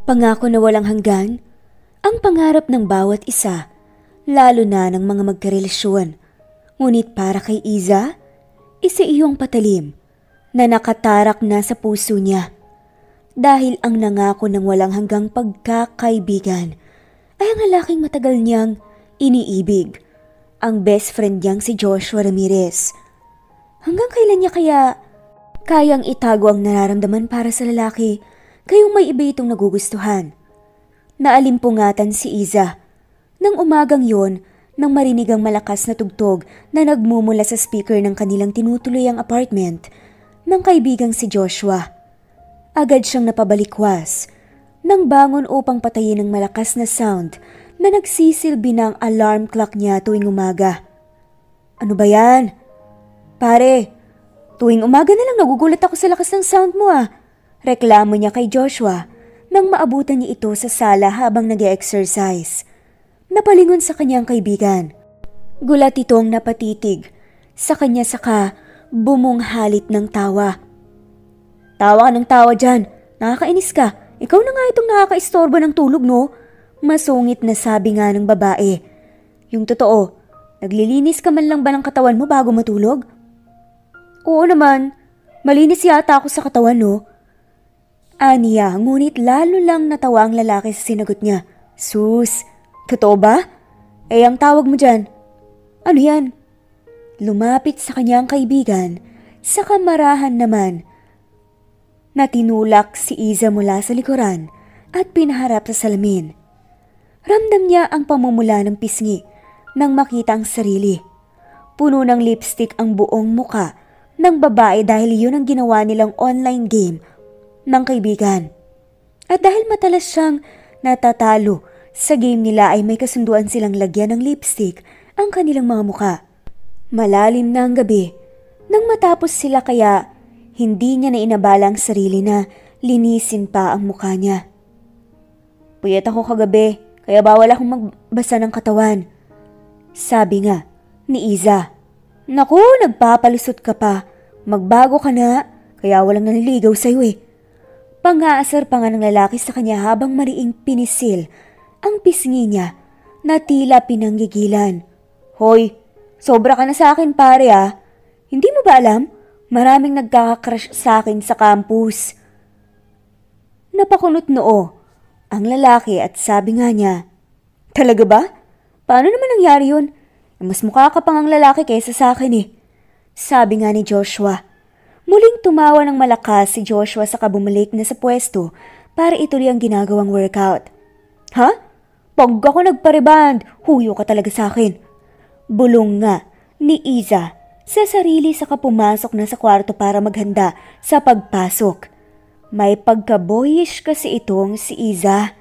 Pangako na walang hanggan, ang pangarap ng bawat isa, lalo na ng mga magkarelasyon. Ngunit para kay Iza, isa iyong patalim na nakatarak na sa puso niya. Dahil ang nangako ng walang hanggang pagkakaibigan ay ang lalaking matagal niyang iniibig, ang best friend niyang si Joshua Ramirez. Hanggang kailan niya kaya kayang itago ang nararamdaman para sa lalaki kayong may iba itong nagugustuhan? Naalimpungatan si Iza nang umagang yon nang marinig ang malakas na tugtog na nagmumula sa speaker ng kanilang tinutuluyang apartment ng kaibigang si Joshua. Agad siyang napabalikwas nang bangon upang patayin ang malakas na sound na nagsisilbi ng alarm clock niya tuwing umaga. Ano ba yan? Pare, tuwing umaga na lang nagugulat ako sa lakas ng sound mo ah. Reklamo niya kay Joshua nang maabutan niya ito sa sala habang nag-e-exercise. Napalingon sa kanyang kaibigan. Gulat itong napatitig sa kanya saka bumunghalit ng tawa. Tawa ka ng tawa dyan. Nakakainis ka. Ikaw na nga itong nakakaistorbo ng tulog, no? Masungit na sabi nga ng babae. Yung totoo, naglilinis ka man lang ba ng katawan mo bago matulog? Oo naman. Malinis yata ako sa katawan, no? Aniya, ngunit lalo lang natawa ang lalaki sa sinagot niya. Sus, totoo ba? Eh, ang tawag mo dyan? Ano yan? Lumapit sa kanyang kaibigan, sa kamarahan naman. Natinulak si Iza mula sa likuran at pinaharap sa salamin. Ramdam niya ang pamumula ng pisngi nang makita ang sarili. Puno ng lipstick ang buong muka ng babae dahil yun ang ginawa nilang online game ng kaibigan. At dahil matalas siyang natatalo sa game nila ay may kasunduan silang lagyan ng lipstick ang kanilang mga muka. Malalim na ang gabi nang matapos sila kaya hindi niya na inabala ang sarili na linisin pa ang mukha niya. Puyat ako kagabi kaya bawal akong magbasa ng katawan. Sabi nga ni Iza. Naku, nagpapalusot ka pa. Magbago ka na kaya walang naniligaw sa'yo eh. Pang-aasar pa nga ng lalaki sa kanya habang mariing pinisil ang pisngi niya na tila pinanggigilan. Hoy, sobra ka na sa akin pare ah. Hindi mo ba alam? Maraming nagkakakrush sa akin sa campus. Napakunot noo ang lalaki at sabi nga niya, talaga ba? Paano naman nangyari yun? Mas mukha ka pang ang lalaki kaysa sa akin eh. Sabi nga ni Joshua. Muling tumawa ng malakas si Joshua sa bumalik na sa pwesto para ituloy ang ginagawang workout. Ha? Pag ako nagpareband, huyo ka talaga sa akin. Bulong nga ni Iza sa sarili saka pumasok na sa kwarto para maghanda sa pagpasok. May pagka-boyish kasi itong si Iza.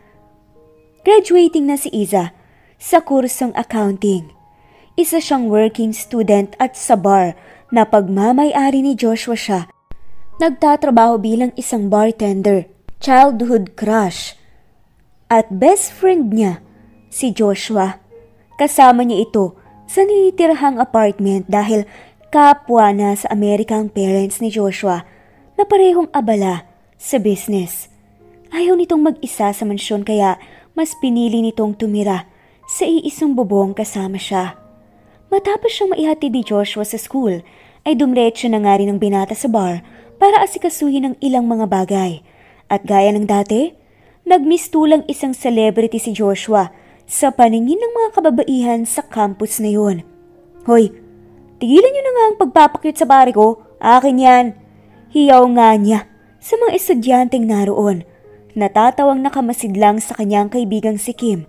Graduating na si Iza sa kursong accounting. Isa siyang working student at sa bar na pagmamay-ari ni Joshua siya. Nagtatrabaho bilang isang bartender, childhood crush. At best friend niya, si Joshua. Kasama niya ito sa nilitirahang apartment dahil kapwa na sa Amerika ang parents ni Joshua na parehong abala sa business. Ayaw nitong mag-isa sa mansyon kaya mas pinili nitong tumira sa iisang bubong kasama siya. Matapos siyang maihatid ni Joshua sa school, ay dumretso na nga rin ang binata sa bar para asikasuhin ang ilang mga bagay. At gaya ng dati, nagmistulang isang celebrity si Joshua sa paningin ng mga kababaihan sa campus na yun. Hoy, tigilan niyo na nga ang pagpapakyut sa pare ko. Akin yan. Hiyaw nga niya sa mga estudyanteng naroon. Natatawang nakamasidlang sa kanyang kaibigang si Kim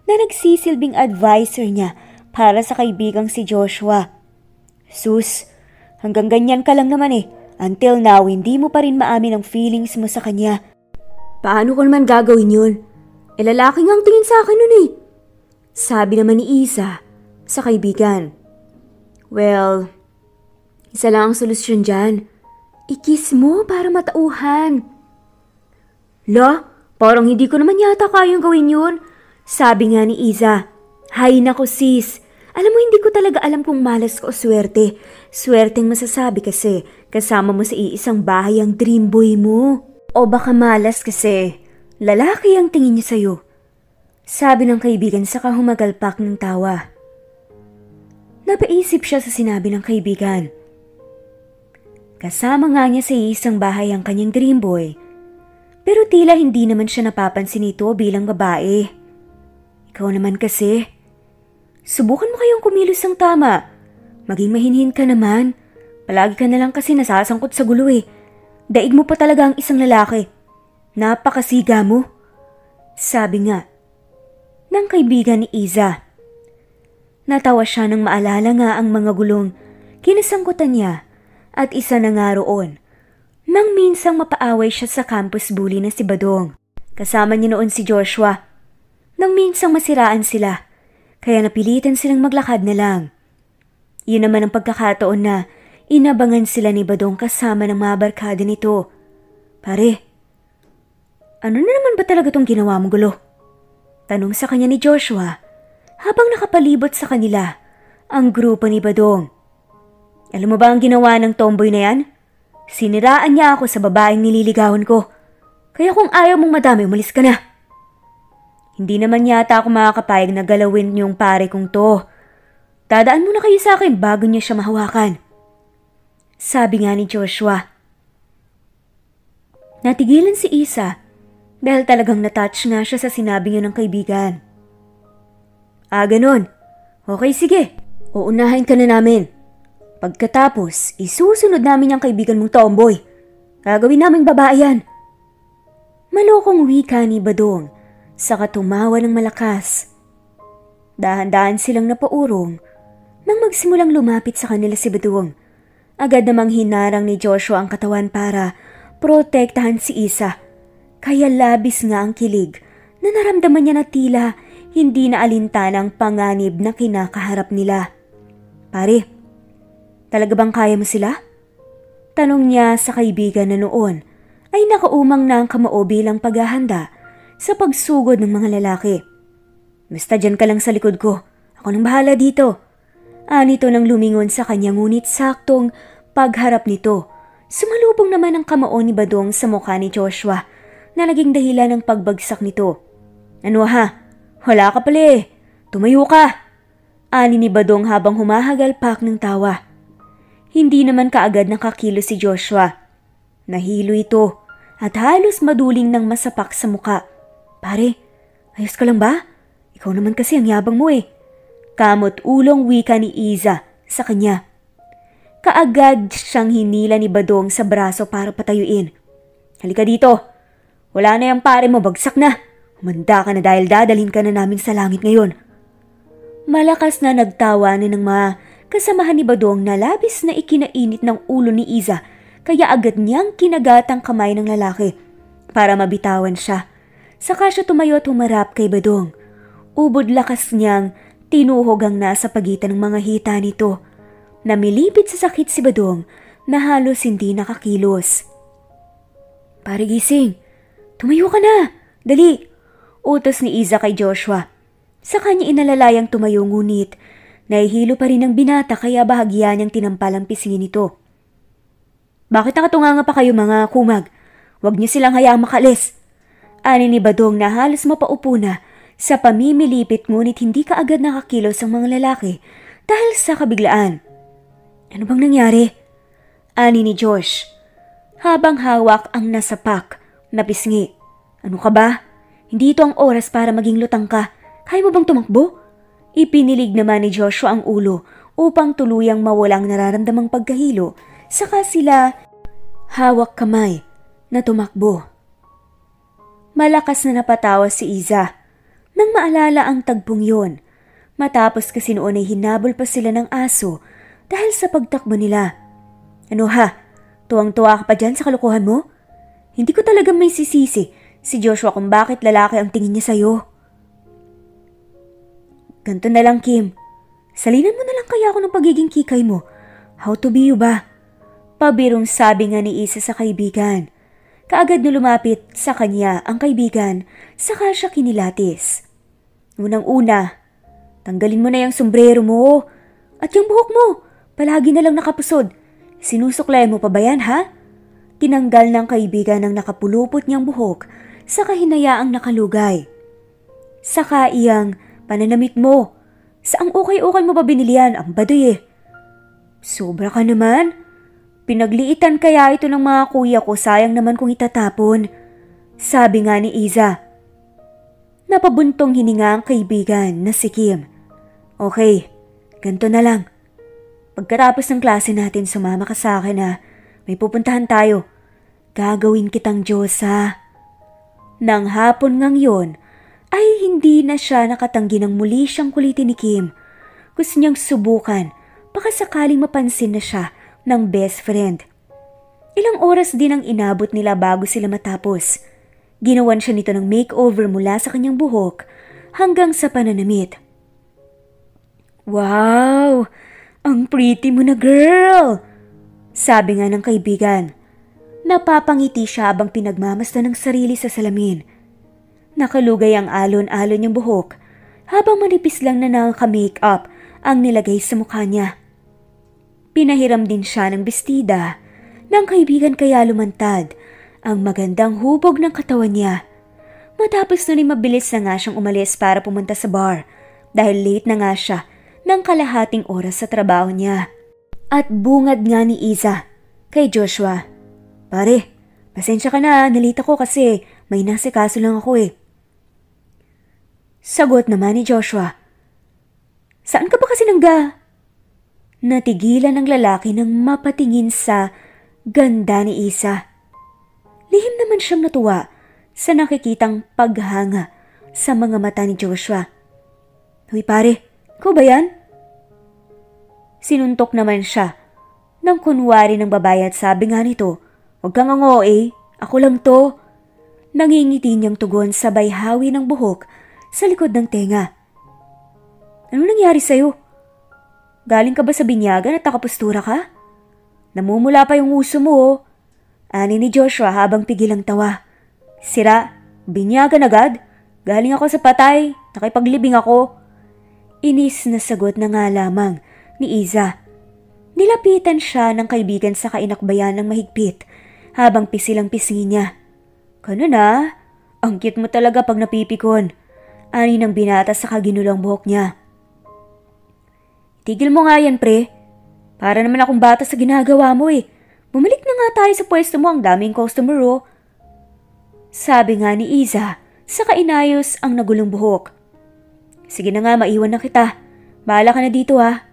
na nagsisilbing advisor niya para sa kaibigang si Joshua. Sus, hanggang ganyan ka lang naman eh. Until now, hindi mo pa rin maamin ang feelings mo sa kanya. Paano ko naman gagawin yun? E lalaki nga ang tingin sa akin nun eh. Sabi naman ni Isa sa kaibigan. Well, isa lang ang solusyon dyan. I-kiss mo para matauhan. La, parang hindi ko naman yata kayang gawin yun. Sabi nga ni Isa. Hay nako sis. Alam mo, hindi ko talaga alam kung malas ka o swerte. Swerteng masasabi kasi kasama mo sa iisang bahay ang dream boy mo. O baka malas kasi Lalaki ang tingin niya sa'yo. Sabi ng kaibigan saka humagalpak ng tawa. Napaisip siya sa sinabi ng kaibigan. Kasama nga niya sa isang bahay ang kanyang dream boy. Pero tila hindi naman siya napapansin ito bilang babae. Ikaw naman kasi. Subukan mo kayong kumilos ng tama. Maging mahinhin ka naman. Palagi ka na lang kasi nasasangkot sa gulo eh. Daig mo pa talaga ang isang lalaki. Napakasiga mo. Sabi nga ng kaibigan ni Iza. Natawa siya nang maalala nga ang mga gulong kinasangkutan niya at isa na nga roon. Nang minsang mapaaway siya sa campus bully na si Badong. Kasama niya noon si Joshua. Nang minsang masiraan sila, kaya napilitan silang maglakad na lang. Yun naman ang pagkakataon na inabangan sila ni Badong kasama ng mga barkada nito. Pare, ano na naman ba talaga tong ginawa mong gulo? Tanong sa kanya ni Joshua habang nakapalibot sa kanila ang grupo ni Badong. Alam mo ba ang ginawa ng tomboy na yan? Siniraan niya ako sa babaeng nililigawan ko. Kaya kung ayaw mong madami, umalis ka na. Hindi naman yata ako makakapayag na galawin yung pare kong to. Dadaan muna kayo sa akin bago niya siya mahawakan. Sabi nga ni Joshua. Natigilan si Isa dahil talagang natouch nga siya sa sinabi niya ng kaibigan. Ganon. Okay, sige. Uunahin ka na namin. Pagkatapos, isusunod namin ang kaibigan mong tomboy. Gagawin naming babae yan. Malokong wika ni Badong, saka tumawa ng malakas. Dahan-dahan silang napaurong nang magsimulang lumapit sa kanila si Badong. Agad namang hinarang ni Joshua ang katawan para protektahan si Isa. Kaya labis nga ang kilig na naramdaman niya na tila hindi na alintanang panganib na kinakaharap nila. Pare, talaga bang kaya mo sila? Tanong niya sa kaibigan na noon ay nakaumang na ang kamao bilang paghahanda sa pagsugod ng mga lalaki. Basta dyan ka lang sa likod ko. Ako nang bahala dito. Anito nang lumingon sa kanya ngunit saktong pagharap nito. Sumalubong naman ang kamao ni Badong sa mukha ni Joshua na naging dahilan ng pagbagsak nito. Ano ha? Wala ka pala eh. Tumayo ka. Ani ni Badong habang humahagalpak ng tawa. Hindi naman kaagad nakakilo si Joshua. Nahilo ito at halos maduling ng masapak sa muka. Pare, ayos ka lang ba? Ikaw naman kasi ang yabang mo eh. Kamot ulong wika ni Iza sa kanya. Kaagad siyang hinila ni Badong sa braso para patayuin. Halika dito. Wala na yung pare mo, bagsak na. Humanda ka na dahil dadalhin ka na namin sa langit ngayon. Malakas na nagtawanan ng mga kasamahan ni Badong na labis na ikinainit ng ulo ni Iza kaya agad niyang kinagatang kamay ng lalaki para mabitawan siya. Saka siya tumayo at humarap kay Badong. Ubod lakas niyang tinuhog ang nasa pagitan ng mga hita nito. Namilipit sa sakit si Badong na halos hindi nakakilos. Pare gising, tumayo ka na, dali, utos ni Iza kay Joshua. Sa kanya inalalayang tumayo ngunit nahihilo pa rin ang binata kaya bahagya niyang tinampal ang pisingin nito. Bakit nakatunganga pa kayo mga kumag? Huwag niyo silang hayaang makalis. Ani ni Badong na halos mapaupo na sa pamimilipit ngunit hindi kaagad nakakilos ang mga lalaki dahil sa kabiglaan. Ano bang nangyari? Ani ni Josh habang hawak ang nasapak na pisngi. Ano ka ba? Hindi ito ang oras para maging lutang ka. Kaya mo bang tumakbo? Ipinilig naman ni Joshua ang ulo upang tuluyang mawalang nararamdamang pagkahilo. Saka sila hawak kamay na tumakbo. Malakas na napatawa si Iza nang maalala ang tagpong yon. Matapos kasi noon ay hinabol pa sila ng aso dahil sa pagtakbo nila. Ano ha? Tuwang-tuwa ka pa dyan sa kalukuhan mo? Hindi ko talaga may sisisi si Joshua kung bakit lalaki ang tingin niya sa'yo. Ganto na lang, Kim. Salinan mo na lang kaya ako ng pagiging kikay mo. How to be you ba? Pabirong sabi nga ni Isa sa kaibigan. Kaagad na lumapit sa kanya ang kaibigan, saka siya kinilatis. Unang-una, tanggalin mo na yung sombrero mo. At yung buhok mo, palagi na lang nakapusod. Sinusuklayan mo pa ba yan, ha? Tinanggal ng kaibigan ang nakapulupot niyang buhok, sa kahinayaang nakalugay. Saka iyang pananamit mo. Saang okay-okay mo ba binilian? Ang baduy eh. Sobra ka naman. Pinagliitan kaya ito ng mga kuya ko, sayang naman kung itatapon. Sabi nga ni Iza. Napabuntong hininga ang kaibigan na si Kim. Okay, ganito na lang. Pagkatapos ng klase natin, sumama ka sa akin ha. May pupuntahan tayo. Gagawin kitang Diyosa. Nang hapon ngang yon, ay hindi na siya nakatanggi ng muli siyang kulitin ni Kim. Gusto niyang subukan, baka sakaling mapansin na siya ng best friend. Ilang oras din ang inabot nila bago sila matapos. Ginawan siya nito ng makeover mula sa kanyang buhok hanggang sa pananamit. Wow! Ang pretty mo na, girl! Sabi nga ng kaibigan. Napapangiti siya habang pinagmamasdan ng sarili sa salamin. Nakalugay ang alon-alon niyang buhok habang manipis lang na nakaka-makeup ang nilagay sa mukha niya. Pinahiram din siya ng bestida ng kaibigan kaya lumantad ang magandang hubog ng katawan niya. Matapos nun ay mabilis na nga siyang umalis para pumunta sa bar dahil late na nga siya ng kalahating oras sa trabaho niya. At bungad nga ni Iza kay Joshua. Pare, pasensya ka na, nalita ko kasi may nasikaso lang ako eh. Sagot naman ni Joshua. Saan ka ba kasi nangga? Natigilan ng lalaki nang mapatingin sa ganda ni Iza. Lihim naman siyang natuwa sa nakikitang paghanga sa mga mata ni Joshua. Hoy pare, ikaw ba yan? Sinuntok naman siya nang kunwari ng babae at sabi nga nito, huwag kang ango eh, ako lang to. Nangingiti niyang tugon sabay hawi ng buhok sa likod ng tenga. Ano nangyari sa'yo? Galing ka ba sa binyagan at nakapustura ka? Namumula pa yung uso mo oh. Ani ni Joshua habang pigil ang tawa. Sira, binyagan agad? Galing ako sa patay, nakipaglibing ako. Inis na sagot na nga lamang ni Iza. Nilapitan siya ng kaibigan sa kainakbayan ng mahigpit habang pisilang pisingin niya. Kano na? Ang cute mo talaga pag napipikon. Ani ng binata sa kaginulang buhok niya. Tigil mo nga yan pre. Para naman akong bata sa ginagawa mo eh. Bumalik na nga tayo sa pwesto mo, ang daming customer oh. Sabi nga ni Iza sa kainayos ang nagulong buhok. Sige na nga, maiwan na kita. Bahala ka na dito ha.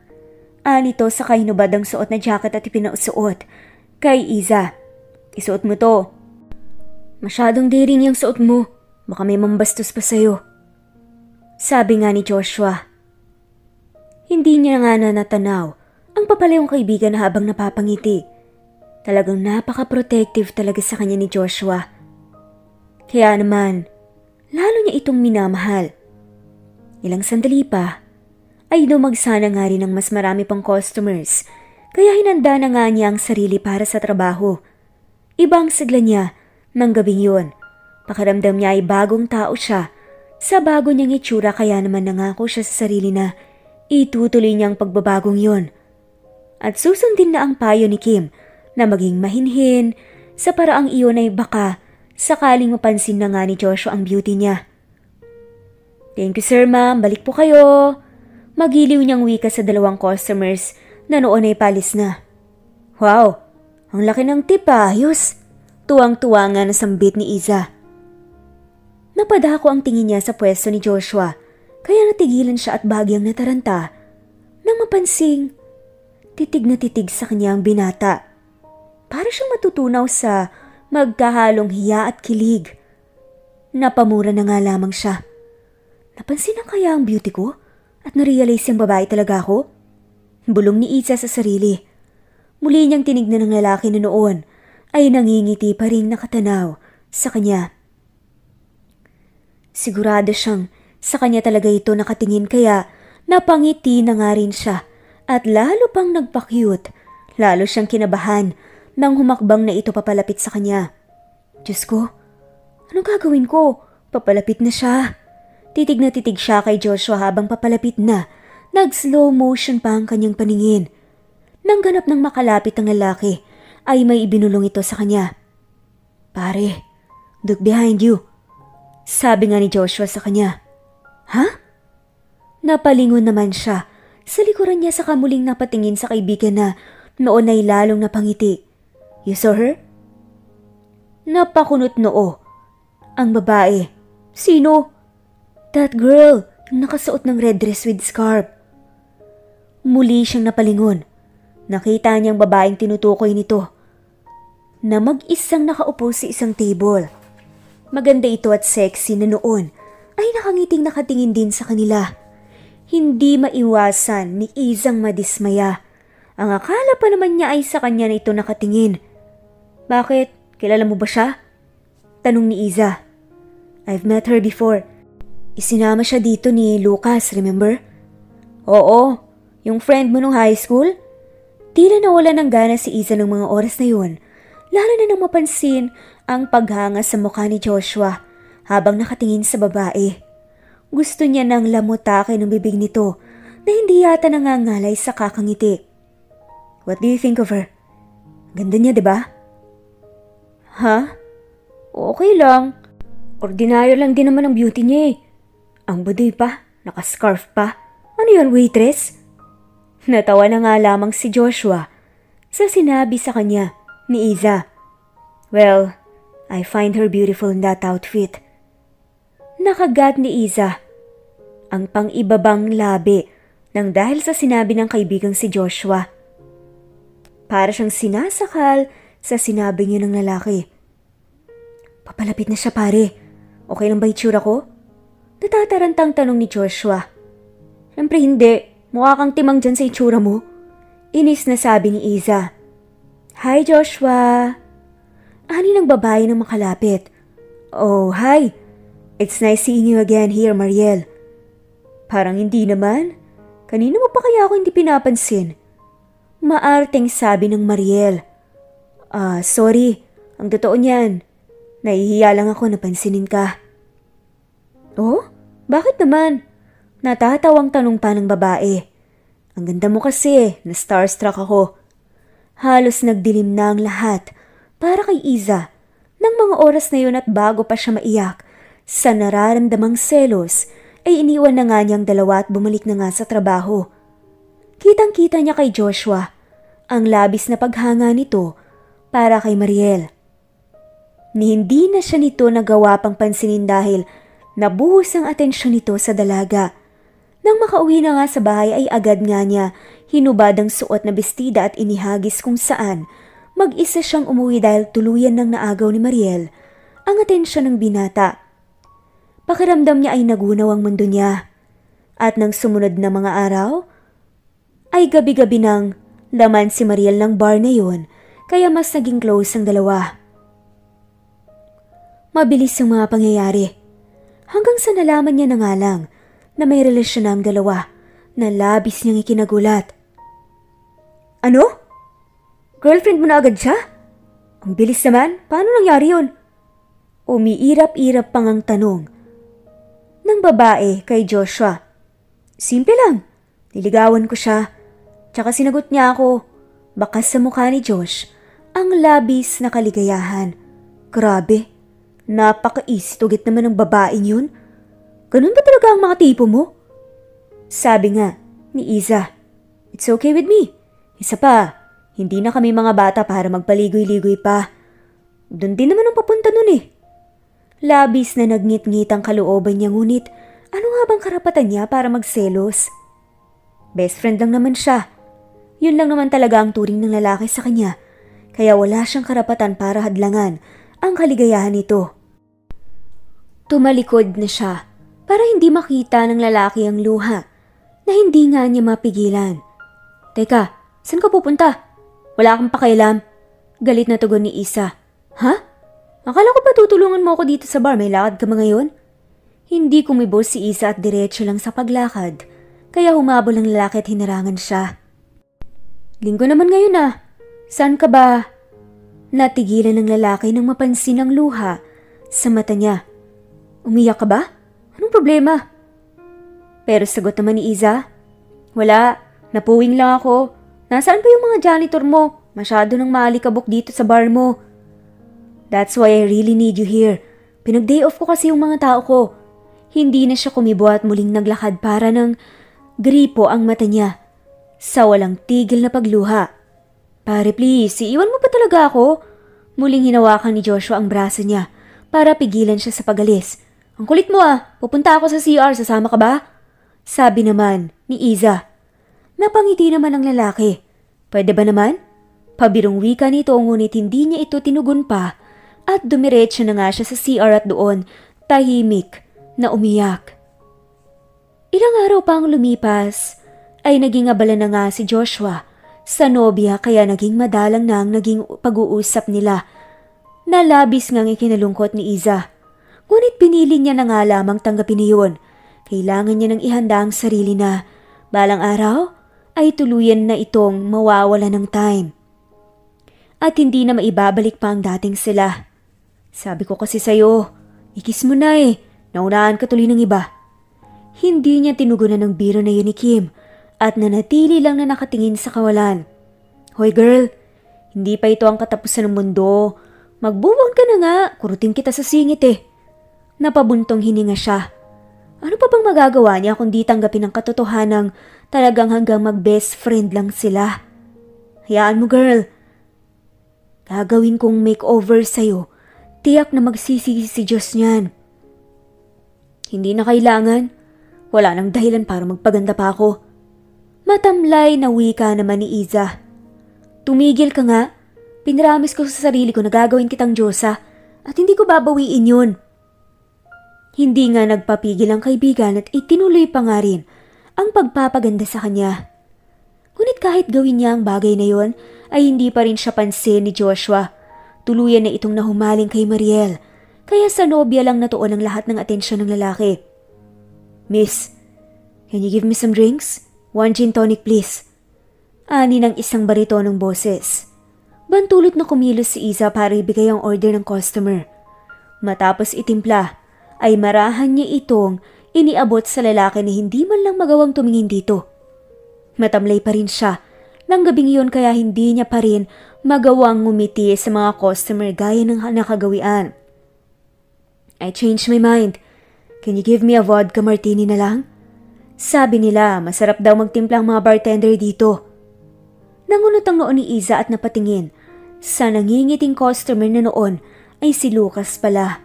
Anito sa kainubad ang suot na jacket at ipinausuot kay Iza. Isuot mo to. Masyadong daring yung suot mo. Baka may mambastos pa sa'yo. Sabi nga ni Joshua. Hindi niya nga na natanaw ang papalayong kaibigan na habang napapangiti. Talagang napaka-protective talaga sa kanya ni Joshua. Kaya naman, lalo niya itong minamahal. Ilang sandali pa, ay dumagsana nga rin ng mas marami pang customers, kaya hinanda na nga niya ang sarili para sa trabaho. Ibang sigla niya ng gabing yun. Pakiramdam niya ay bagong tao siya. Sa bago niyang itsura kaya naman nangako siya sa sarili na itutuloy niyang pagbabagong yun. At susundin na ang payo ni Kim na maging mahinhin sa paraang iyon ay baka sakaling mapansin na nga ni Joshua ang beauty niya. Thank you sir ma'am, balik po kayo. Magiliw niyang wika sa dalawang customers na noon ay palis na. Wow, ang laki ng tip ayos. Tuwang-tuwa nga nasambit ni Iza. Napadako ang tingin niya sa pwesto ni Joshua kaya natigilan siya at bagyang nataranta nang mapansing titig na titig sa kanya ang binata. Para siyang matutunaw sa magkahalong hiya at kilig. Napamura na nga lamang siya. Napansin na kaya ang beauty ko at narealize yung babae talaga ako? Bulong ni Iza sa sarili. Muli niyang tinignan ng lalaki na noon ay nangingiti pa ring nakatanaw sa kanya. Sigurado siyang sa kanya talaga ito nakatingin kaya napangiti na nga rin siya at lalo pang nagpa-cute. Lalo siyang kinabahan nang humakbang na ito papalapit sa kanya. Diyos ko, anong gagawin ko? Papalapit na siya. Titig na titig siya kay Joshua habang papalapit na. Nag-slow motion pa ang kanyang paningin. Nang ganap ng makalapit ang lalaki, ay may ibinulong ito sa kanya. Pare, look behind you. Sabi nga ni Joshua sa kanya. Ha? Napalingon naman siya. Sa likuran niya sa kamuling napatingin sa kaibigan na noon ay lalong napangiti. You saw her? Napakunot noo. Ang babae. Sino? That girl, yung nakasuot ng red dress with scarf. Muli siyang napalingon. Nakita niyang babaeng tinutukoy nito na mag-isang nakaupo sa isang table. Maganda ito at sexy na noon ay nakangiting nakatingin din sa kanila. Hindi maiwasan ni Izang madismaya. Ang akala pa naman niya ay sa kanya na ito nakatingin. Bakit? Kilala mo ba siya? Tanong ni Iza. I've met her before. Isinama siya dito ni Lucas, remember? Oo, yung friend mo nung high school? Tila nawala ng gana si Iza ng mga oras na yun. Lalo na nang mapansin ang paghanga sa mukha ni Joshua habang nakatingin sa babae. Gusto niya nang lamutakin ng bibig nito na hindi yata nangangalay sa kakangiti. What do you think of her? Ganda niya, diba? Ha? Okay lang. Ordinaryo lang din naman ang beauty niya eh. Ang budoy pa, nakascarf pa. Ano yun, waitress? Natawa na nga lamang si Joshua sa sinabi sa kanya ni Iza. Well, I find her beautiful in that outfit. Nakagat ni Iza ang pang-ibabang labi nang dahil sa sinabi ng kaibigang si Joshua. Para siyang sinasakal sa sinabi niya ng lalaki. Papalapit na siya pare. Okay lang ba itsura ko? Natatarantang tanong ni Joshua. Siyempre hindi. Mukha kang timang dyan sa itsura mo. Inis na sabi ni Iza. Hi Joshua. Ani ng babae nang makalapit. Oh, hi. It's nice seeing you again here, Mariel. Parang hindi naman. Kanina mo pa kaya ako hindi pinapansin? Maarteng sabi ng Mariel. Sorry. Ang totoo niyan. Nahihiya lang ako napansinin ka. Oh? Bakit naman? Natatawang tanong pa ng babae. Ang ganda mo kasi, na-starstruck ako. Halos nagdilim na ang lahat para kay Iza. Nang mga oras na yun at bago pa siya maiyak, sa nararamdamang selos, ay iniwan na nga niyang dalawa at bumalik na nga sa trabaho. Kitang-kita niya kay Joshua ang labis na paghanga nito para kay Mariel. Ni hindi na siya nito nagawa pang pansinin dahil nabuhos ang atensyon nito sa dalaga. Nang makauwi na nga sa bahay ay agad nga niya hinubad ang suot na bestida at inihagis kung saan mag-isa siyang umuwi dahil tuluyan ng naagaw ni Mariel ang atensyon ng binata. Pakiramdam niya ay nagunaw ang mundo niya. At nang sumunod na mga araw, ay gabi-gabi nang laman si Mariel ng bar na yun, kaya mas naging close ang dalawa. Mabilis ang mga pangyayari. Hanggang sa nalaman niya na nga lang na may relasyon na ang dalawa na labis niyang ikinagulat. Ano? Girlfriend mo na agad siya? Ang bilis naman, paano nangyari yun? Umiirap-irap pang ang tanong ng babae kay Joshua. Simple lang, niligawan ko siya. Tsaka sinagot niya ako. Bakas sa mukha ni Josh ang labis na kaligayahan. Grabe, napaka-easy-tugit naman ng babaeng yun. Ganun ba talaga ang mga tipo mo? Sabi nga ni Iza. It's okay with me. Isa pa, hindi na kami mga bata para magpaligoy-ligoy pa. Doon din naman ang papunta nun eh. Labis na nagngit-ngit ang kalooban niya ngunit ano nga bang karapatan niya para magselos? Best friend lang naman siya. Yun lang naman talaga ang turing ng lalaki sa kanya kaya wala siyang karapatan para hadlangan ang kaligayahan nito. Tumalikod na siya para hindi makita ng lalaki ang luha na hindi nga niya mapigilan. Teka, saan ka pupunta? Wala kang pakialam. Galit na tugon ni Isa. Ha? Akala ko ba tutulungan mo ako dito sa bar? May lakad ka ba ngayon? Hindi kumibo si Isa at diretso lang sa paglakad. Kaya humabol ang lalaki at hinarangan siya. Linggo naman ngayon ah. Saan ka ba? Natigilan ng lalaki nang mapansin ang luha sa mata niya. Umiyak ka ba? Anong problema? Pero sagot naman ni Iza. Wala, napuwing lang ako. Nasaan pa yung mga janitor mo? Masyado nang maalikabok dito sa bar mo. That's why I really need you here. Pinag-day off ko kasi yung mga tao ko. Hindi na siya kumibo at muling naglakad para ng gripo ang mata niya. Sa walang tigil na pagluha. Pare please, iiwan mo pa talaga ako? Muling hinawakan ni Joshua ang braso niya para pigilan siya sa pag-alis. Ang kulit mo pupunta ako sa CR, sasama ka ba? Sabi naman ni Iza. Napangiti naman ang lalaki. Pwede ba naman? Pabirong wika nito ngunit hindi niya ito tinugon pa at dumiretso na nga siya sa CR at doon tahimik na umiyak. Ilang araw pang lumipas ay naging abala na nga si Joshua sa nobya kaya naging madalang na ang naging pag-uusap nila. Nalabis ngang ikinalungkot ni Iza. Ngunit pinili niya na nga lamang tanggapin iyon. Kailangan niya nang ihanda ang sarili na balang araw ay tuluyan na itong mawawala ng time. At hindi na maibabalik pa ang dating sila. Sabi ko kasi sa'yo, ikis mo na naunaan ka tuloy ng iba. Hindi niya tinugunan ng biro na yun ni Kim at nanatili lang na nakatingin sa kawalan. Hoy girl, hindi pa ito ang katapusan ng mundo. Magbubuon ka na nga, kurutin kita sa singit Napabuntong hininga siya. Ano pa bang magagawa niya kung di tanggapin ang katotohanang talagang hanggang mag-best friend lang sila? Hayaan mo girl. Gagawin kong makeover sa'yo. Tiyak na magsisisi si Diyos niyan. Hindi na kailangan. Wala nang dahilan para magpaganda pa ako. Matamlay na wika naman ni Iza. Tumigil ka nga. Pinramis ko sa sarili ko na gagawin kitang Diyosa at hindi ko babawiin yun. Hindi nga nagpapigil ang kaibigan at itinuloy pa nga rin ang pagpapaganda sa kanya. Ngunit kahit gawin niya ang bagay na yon, ay hindi pa rin siya pansin ni Joshua. Tuluyan na itong nahumaling kay Mariel, kaya sa nobya lang natuon ang lahat ng atensyon ng lalaki. Miss, can you give me some drinks? 1 gin tonic please. Ani ng isang baritonong boses. Bantulot na kumilos si Iza para ibigay ang order ng customer. Matapos itimpla, ay marahan niya itong iniabot sa lalaki na hindi man lang magawang tumingin dito. Matamlay pa rin siya nang gabing iyon kaya hindi niya pa rin magawang ngumiti sa mga customer gaya ng nakagawian. I changed my mind. Can you give me a vodka martini na lang? Sabi nila masarap daw magtimpla ang mga bartender dito. Nangunot ang noon ni Iza at napatingin. Sa nangingiting customer na noon ay si Lucas pala.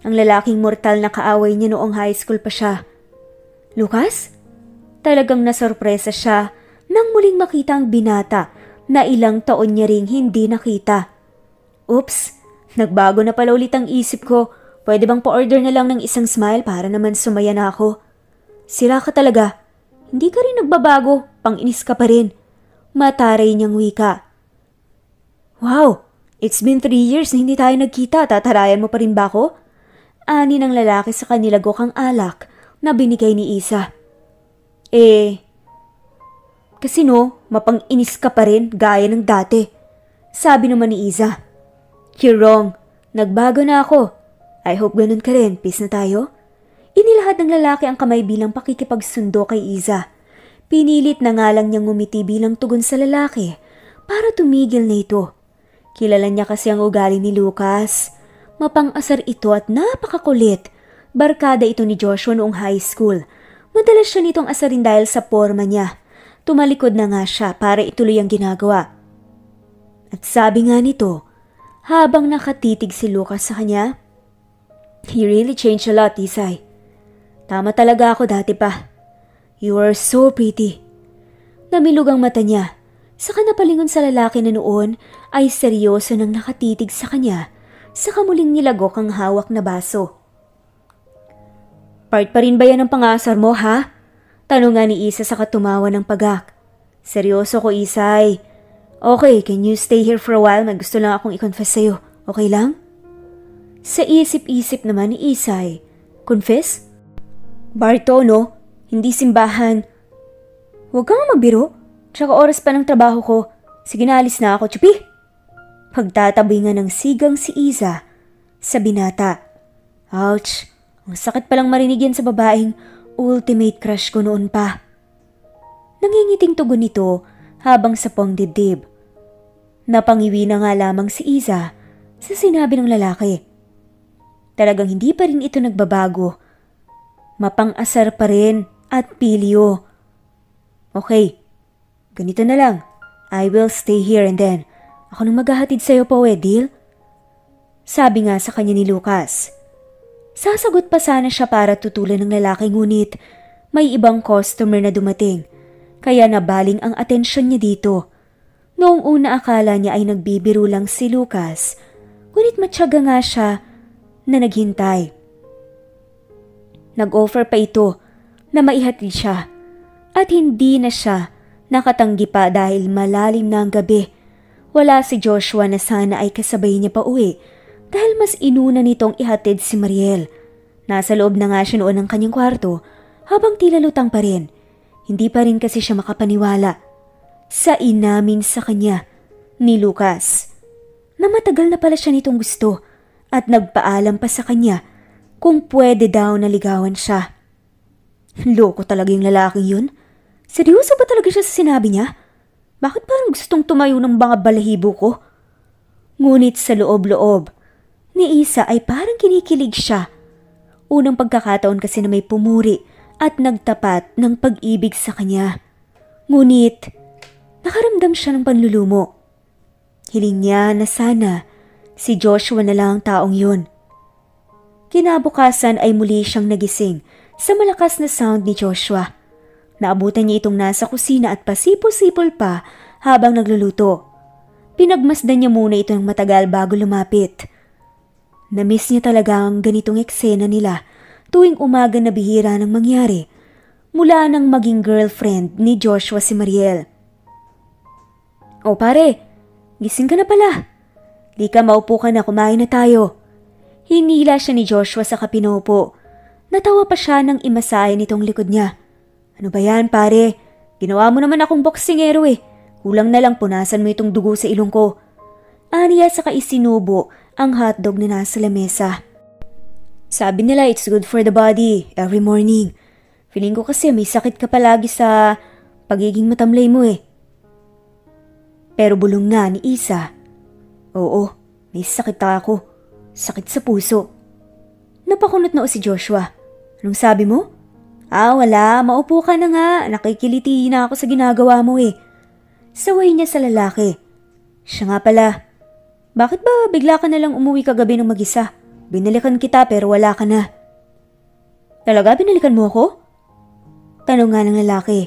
Ang lalaking mortal na kaaway niya noong high school pa siya. Lucas? Talagang nasorpresa siya nang muling makita ang binata na ilang taon niya ring hindi nakita. Oops, nagbago na pala ulit ang isip ko. Pwede bang pa-order na lang ng isang smile para naman sumaya na ako? Sira ka talaga. Hindi ka rin nagbabago, pang-inis ka pa rin. Mataray niyang wika. Wow, it's been 3 years na hindi tayo nagkita. Tatarayan mo pa rin ba ako? Ani ng lalaki sa kanila gokang alak na binigay ni Isa. Kasi mapang-inis ka pa rin gaya ng dati. Sabi naman ni Iza. You're wrong. Nagbago na ako. I hope ganun ka rin. Peace na tayo. Inilahad ng lalaki ang kamay bilang pakikipagsundo kay Iza. Pinilit na nga lang niyang ngumiti bilang tugon sa lalaki para tumigil na ito. Kilala niya kasi ang ugali ni Lucas. Mapang-asar ito at napakakulit. Barkada ito ni Joshua noong high school. Madalas siya nitong asarin dahil sa porma niya. Tumalikod na nga siya para ituloy ang ginagawa. At sabi nga nito, habang nakatitig si Lucas sa kanya, "You really changed a lot, Isay. Tama talaga ako dati pa. You are so pretty." Namilog ang mata niya. Saka napalingon sa lalaki na noon ay seryoso nang nakatitig sa kanya. Saka muling nilagok ang hawak na baso. Part pa rin ba yan ang pangasar mo, ha? Tanong nga ni Isa sa katumawa ng pagak. Seryoso ko, Isay. Okay, can you stay here for a while? May gusto lang akong i-confess sa'yo. Okay lang? Sa isip-isip naman ni Isay. Confess? Barto, no? Hindi simbahan. Huwag kang magbiro. Tsaka oras pa ng trabaho ko. Sige na, alis na ako, Chupi. Pagtatabingan ng sigang si Iza sa binata. Ouch! Ang sakit palang marinig yan sa babaeng ultimate crush ko noon pa. Nangingiting tugon nito habang sapong dibdib. Napangiwi na nga lamang si Iza sa sinabi ng lalaki. Talagang hindi pa rin ito nagbabago. Mapang-asar pa rin at pilyo. Okay, ganito na lang. I will stay here and then ako nang maghahatid sa'yo pa uwi, deal? Sabi nga sa kanya ni Lucas. Sasagot pa sana siya para tutulan ng lalaki ngunit may ibang customer na dumating kaya nabaling ang atensyon niya dito. Noong una akala niya ay nagbibiro lang si Lucas ngunit matyaga nga siya na naghintay. Nag-offer pa ito na maihatid siya at hindi na siya nakatanggi pa dahil malalim na ang gabi. Wala si Joshua na sana ay kasabay niya pa uwi dahil mas inuna nitong ihatid si Mariel. Nasa loob na nga siya noon ng kanyang kwarto habang tila lutang pa rin. Hindi pa rin kasi siya makapaniwala sa inamin sa kanya ni Lucas na matagal na pala siya nitong gusto at nagpaalam pa sa kanya kung pwede daw na ligawan siya. Loko talaga yung lalaking yun. Seryoso ba talaga siya sa sinabi niya? Bakit parang gustong tumayo ng mga balahibo ko? Ngunit sa loob-loob, ni Isa ay parang kinikilig siya. Unang pagkakataon kasi na may pumuri at nagtapat ng pag-ibig sa kanya. Ngunit, nakaramdam siya ng panlulumo. Hiling niya na sana si Joshua na lang ang taong yun. Kinabukasan ay muli siyang nagising sa malakas na sound ni Joshua. Naabutan niya itong nasa kusina at pasipol-sipol pa habang nagluluto. Pinagmasdan niya muna ito ng matagal bago lumapit. Na-miss niya talaga ang ganitong eksena nila tuwing umaga na bihira nang mangyari mula nang maging girlfriend ni Joshua si Mariel. O pare, gising ka na pala. Lika maupo ka na, kumain na tayo. Hinila siya ni Joshua sa kapinopo. Natawa pa siya nang imasahe nitong likod niya. Ano ba yan pare? Ginawa mo naman akong boksingero eh. Kulang na lang punasan mo itong dugo sa ilong ko. Aniya saka isinubo ang hotdog na nasa lamesa. Sabi nila it's good for the body every morning. Feeling ko kasi may sakit ka palagi sa pagiging matamlay mo eh. Pero bulong nga ni Isa. Oo, may sakit ako. Sakit sa puso. Napakunot na si Joshua. Anong sabi mo? Wala. Maupo ka na nga. Nakikiliti na ako sa ginagawa mo eh. Saway niya sa lalaki. Siya nga pala. Bakit ba bigla ka na lang umuwi kagabi ng mag-isa? Binalikan kita pero wala ka na. Talaga binalikan mo ako? Tanong nga ng lalaki.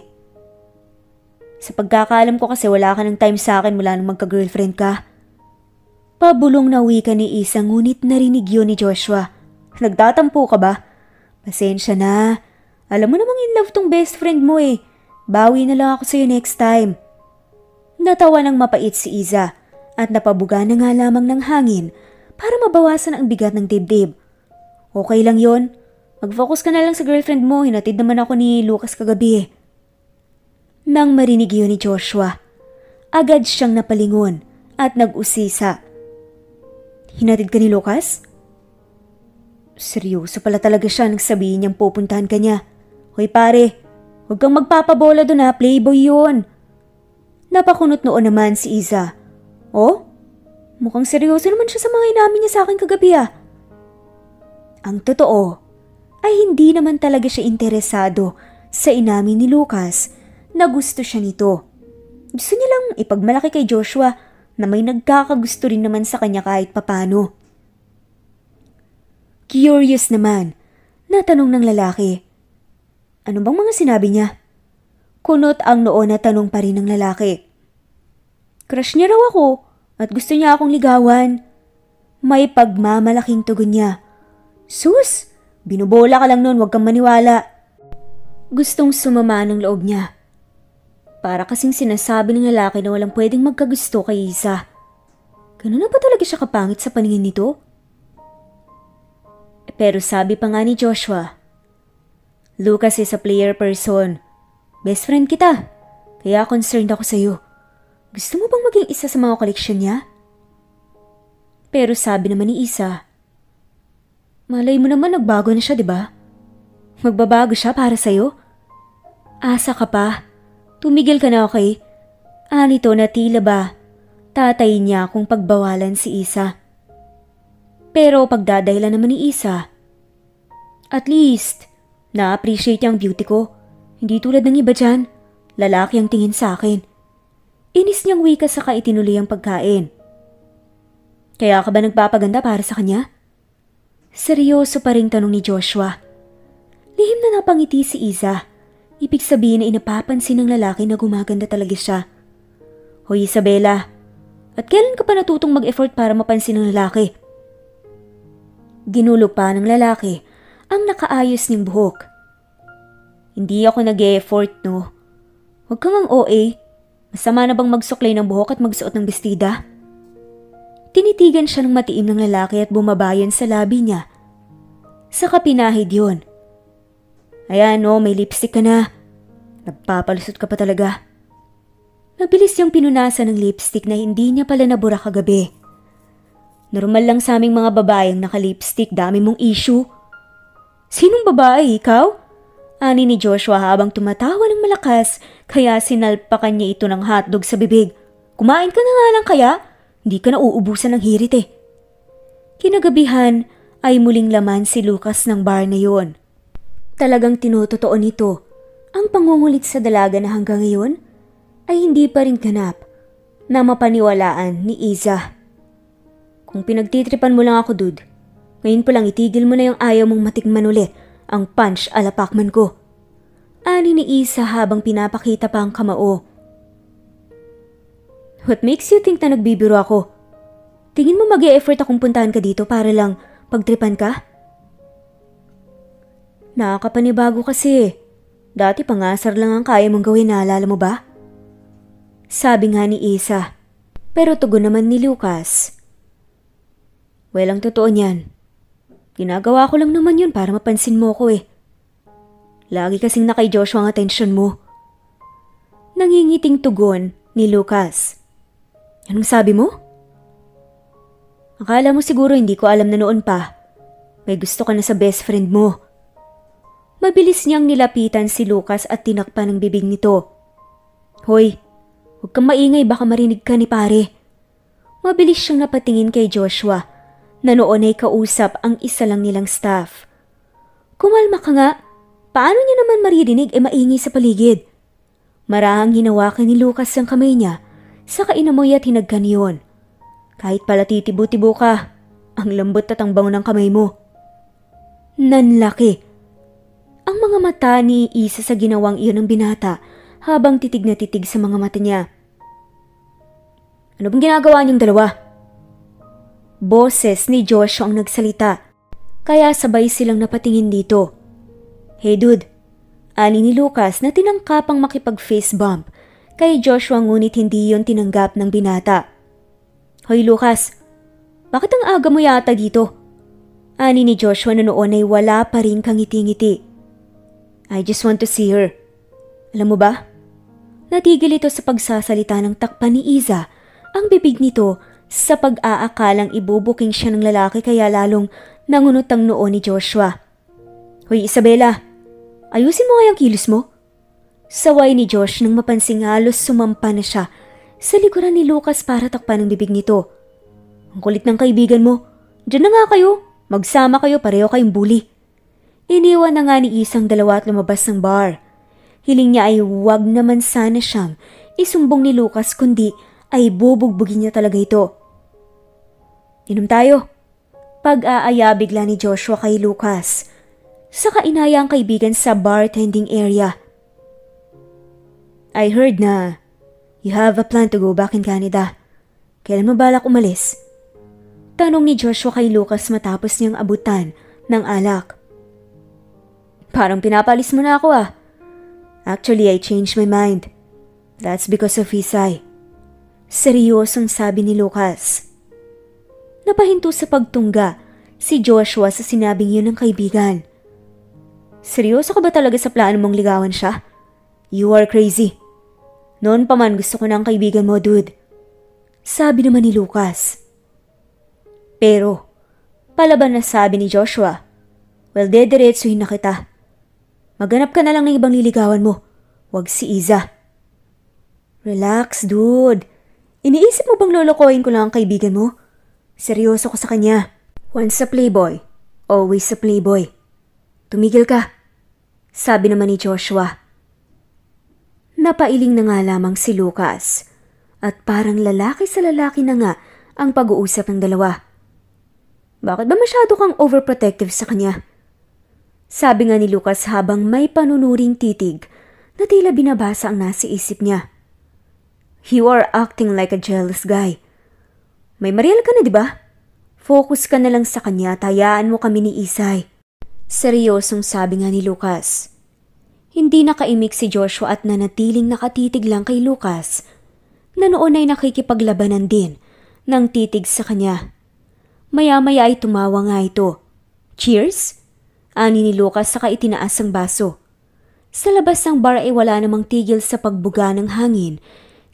Sa pagkakaalam ko kasi wala ka ng time sa akin mula nung magka-girlfriend ka. Pabulong na wika ni Isa ngunit narinig yun ni Joshua. Nagtatampo ka ba? Pasensya na. Alam mo namang in love tong best friend mo eh. Bawi na lang ako sa'yo next time. Natawa ng mapait si Isa at napabuga na nga lamang ng hangin para mabawasan ang bigat ng dibdib. Okay lang yon. Mag-focus ka na lang sa girlfriend mo. Hinatid naman ako ni Lucas kagabi eh. Nang marinig yun ni Joshua, agad siyang napalingon at nag-usisa. Hinatid ka ni Lucas? Seryoso pala talaga siya nang sabihin niyang pupuntahan ka niya. Hoy pare, huwag kang magpapabola doon ha, playboy yun. Napakunot noon naman si Isa. Oh? Mukhang seryoso naman siya sa mga inamin niya sa akin kagabi ah. Ang totoo ay hindi naman talaga siya interesado sa inamin ni Lucas na gusto siya nito. Gusto niya lang ipagmalaki kay Joshua na may nagkakagusto rin naman sa kanya kahit papano. Curious naman, natanong ng lalaki. Ano bang mga sinabi niya? Kunot ang noo na tanong pa rin ng lalaki. Crush niya raw ako at gusto niya akong ligawan. May pagmamalaking tugon niya. Sus, binubola ka lang nun, huwag kang maniwala. Gustong sumama ng loob niya. Para kasing sinasabi ng lalaki na walang pwedeng magkagusto kay Isa. Ganun na ba talaga siya kapangit sa paningin nito? Pero sabi pa nga ni Joshua, Lucas is a player person. Best friend kita, kaya concerned ako sa'yo. Gusto mo bang maging isa sa mga koleksyon niya? Pero sabi naman ni Isa, malay mo naman nagbago na siya, diba? Magbabago siya para sa'yo? Asa ka pa? Tumigil ka na okay? Anito na tila ba tatay niya kung pagbawalan si Isa. Pero pagdadahilan naman ni Isa, at least, na-appreciate niya ang beauty ko. Hindi tulad ng iba dyan, lalaki ang tingin sa akin. Inis niyang wika saka itinuloy ang pagkain. Kaya ka ba nagpapaganda para sa kanya? Seryoso pa ring tanong ni Joshua. Lihim na napangiti si Isa. Ibig sabihin na inapapansin ng lalaki na gumaganda talaga siya. Hoy Isabela, at kailan ka pa natutong mag-effort para mapansin ng lalaki? Ginulo pa ng lalaki ang nakaayos niyang buhok. Hindi ako nag-e-effort, no? Huwag kang ang OA. Masama na bang magsuklay ng buhok at magsuot ng bestida? Tinitigan siya ng matiim ng lalaki at bumabayan sa labi niya. Saka pinahid yun. Ayan, no, may lipstick ka na. Nagpapalusot ka pa talaga. Mabilis niyang pinunasan ng lipstick na hindi niya pala nabura kagabi. Normal lang sa aming mga babaeng naka-lipstick, dami mong issue. Sinong babae, ikaw? Ani ni Joshua habang tumatawa ng malakas kaya sinalpakan niya ito ng hotdog sa bibig. Kumain ka na nga lang kaya? Hindi ka na uubusan ng hirit eh. Kinagabihan ay muling laman si Lucas ng bar na yon. Talagang tinutotoo nito ang pangungulit sa dalaga na hanggang ngayon ay hindi pa rin ganap na mapaniwalaan ni Iza. Kung pinagtitripan mo lang ako, dude, ngayon pa lang itigil mo na yung ayaw mong matikman ulit ang punch ala Pacman ko. Ani ni Isa habang pinapakita pa ang kamao. What makes you think na nagbibiro ako? Tingin mo mag-e-effort akong puntahan ka dito para lang pagtripan ka? Nakakapanibago kasi. Dati pangasar lang ang kaya mong gawin, naalala mo ba? Sabi nga ni Isa. Pero tugon naman ni Lucas. Well, ang totoo niyan. Ginagawa ko lang naman yun para mapansin mo ko eh. Lagi kasing na kay Joshua ang atensyon mo. Nangingiting tugon ni Lucas. Anong sabi mo? Akala mo siguro hindi ko alam na noon pa. May gusto ka na sa best friend mo. Mabilis niyang nilapitan si Lucas at tinakpan ang bibig nito. Hoy, huwag kang maingay baka marinig ka ni pare. Mabilis siyang napatingin kay Joshua na noon ay kausap ang isa lang nilang staff. Kumalma ka nga. Paano niya naman maririnig maingay sa paligid? Marahang hinawakan ni Lucas ang kamay niya, saka inamoy at hinagkan yun. Kahit pala titibo-tibo ka, ang lambot at ang bango ng kamay mo. Nanlaki. Ang mga mata ni Isa sa ginawang iyon ng binata habang titig na titig sa mga mata niya. Ano bang ginagawa niyong dalawa? Boses ni Joshua ang nagsalita, kaya sabay silang napatingin dito. Hey dude, ani ni Lucas na tinangkapang makipag-face bump kay Joshua ngunit hindi yon tinanggap ng binata. Hoy Lucas, bakit ang aga mo yata dito? Ani ni Joshua na noon ay wala pa rin kangiti-ngiti. I just want to see her. Alam mo ba? Natigil ito sa pagsasalita ng takpan ni Iza ang bibig nito sa pag-aakalang ibubuking siya ng lalaki kaya lalong nangunot ang noo ni Joshua. Hoy Isabela, ayusin mo kayang kilos mo. Saway ni Josh nang mapansing halos sumampa na siya sa likuran ni Lucas para takpan ang bibig nito. Ang kulit ng kaibigan mo. Diyan na nga kayo. Magsama kayo, pareho kayong bully. Iniwan na nga ni Isang dalawa at lumabas ng bar. Hiling niya ay huwag naman sana siyang isumbong ni Lucas kundi ay bubugbugin niya talaga ito. Inom tayo. Pag-aaya bigla ni Joshua kay Lucas. Saka inaya ang kaibigan sa bartending area. I heard na you have a plan to go back in Canada. Kailan mo balak umalis? Tanong ni Joshua kay Lucas matapos niyang abutan ng alak. Parang pinapalis mo na ako ah. Actually, I changed my mind. That's because of Isay. Seryosong sabi ni Lucas. Napahinto sa pagtungga si Joshua sa sinabing yun ng kaibigan. Seryoso ka ba talaga sa plano mong ligawan siya? You are crazy. Noon pa man gusto ko ng kaibigan mo, dude. Sabi naman ni Lucas. Pero, palaban na sabi ni Joshua. Well, dediretsuhin na kita. Maghanap ka na lang ng ibang liligawan mo. Huwag si Iza. Relax, dude. Iniisip mo bang lolokohin ko lang ang kaibigan mo? Seryoso ko sa kanya. Once a playboy, always a playboy. Tumigil ka, sabi naman ni Joshua. Napailing na nga lamang si Lucas at parang lalaki sa lalaki na nga ang pag-uusap ng dalawa. Bakit ba masyado kang overprotective sa kanya? Sabi nga ni Lucas habang may panunuring titig na tila binabasa ang nasa isip niya. You are acting like a jealous guy. May Mariel ka na, di ba? Focus ka na lang sa kanya, tayaan mo kami ni Isay. Seryosong sabi nga ni Lucas. Hindi nakaimik si Joshua at nanatiling nakatitig lang kay Lucas na noon ay nakikipaglabanan din ng titig sa kanya. Maya-maya ay tumawa nga ito. Cheers? Ani ni Lucas saka itinaas ang baso. Sa labas ng bar ay wala namang tigil sa pagbuga ng hangin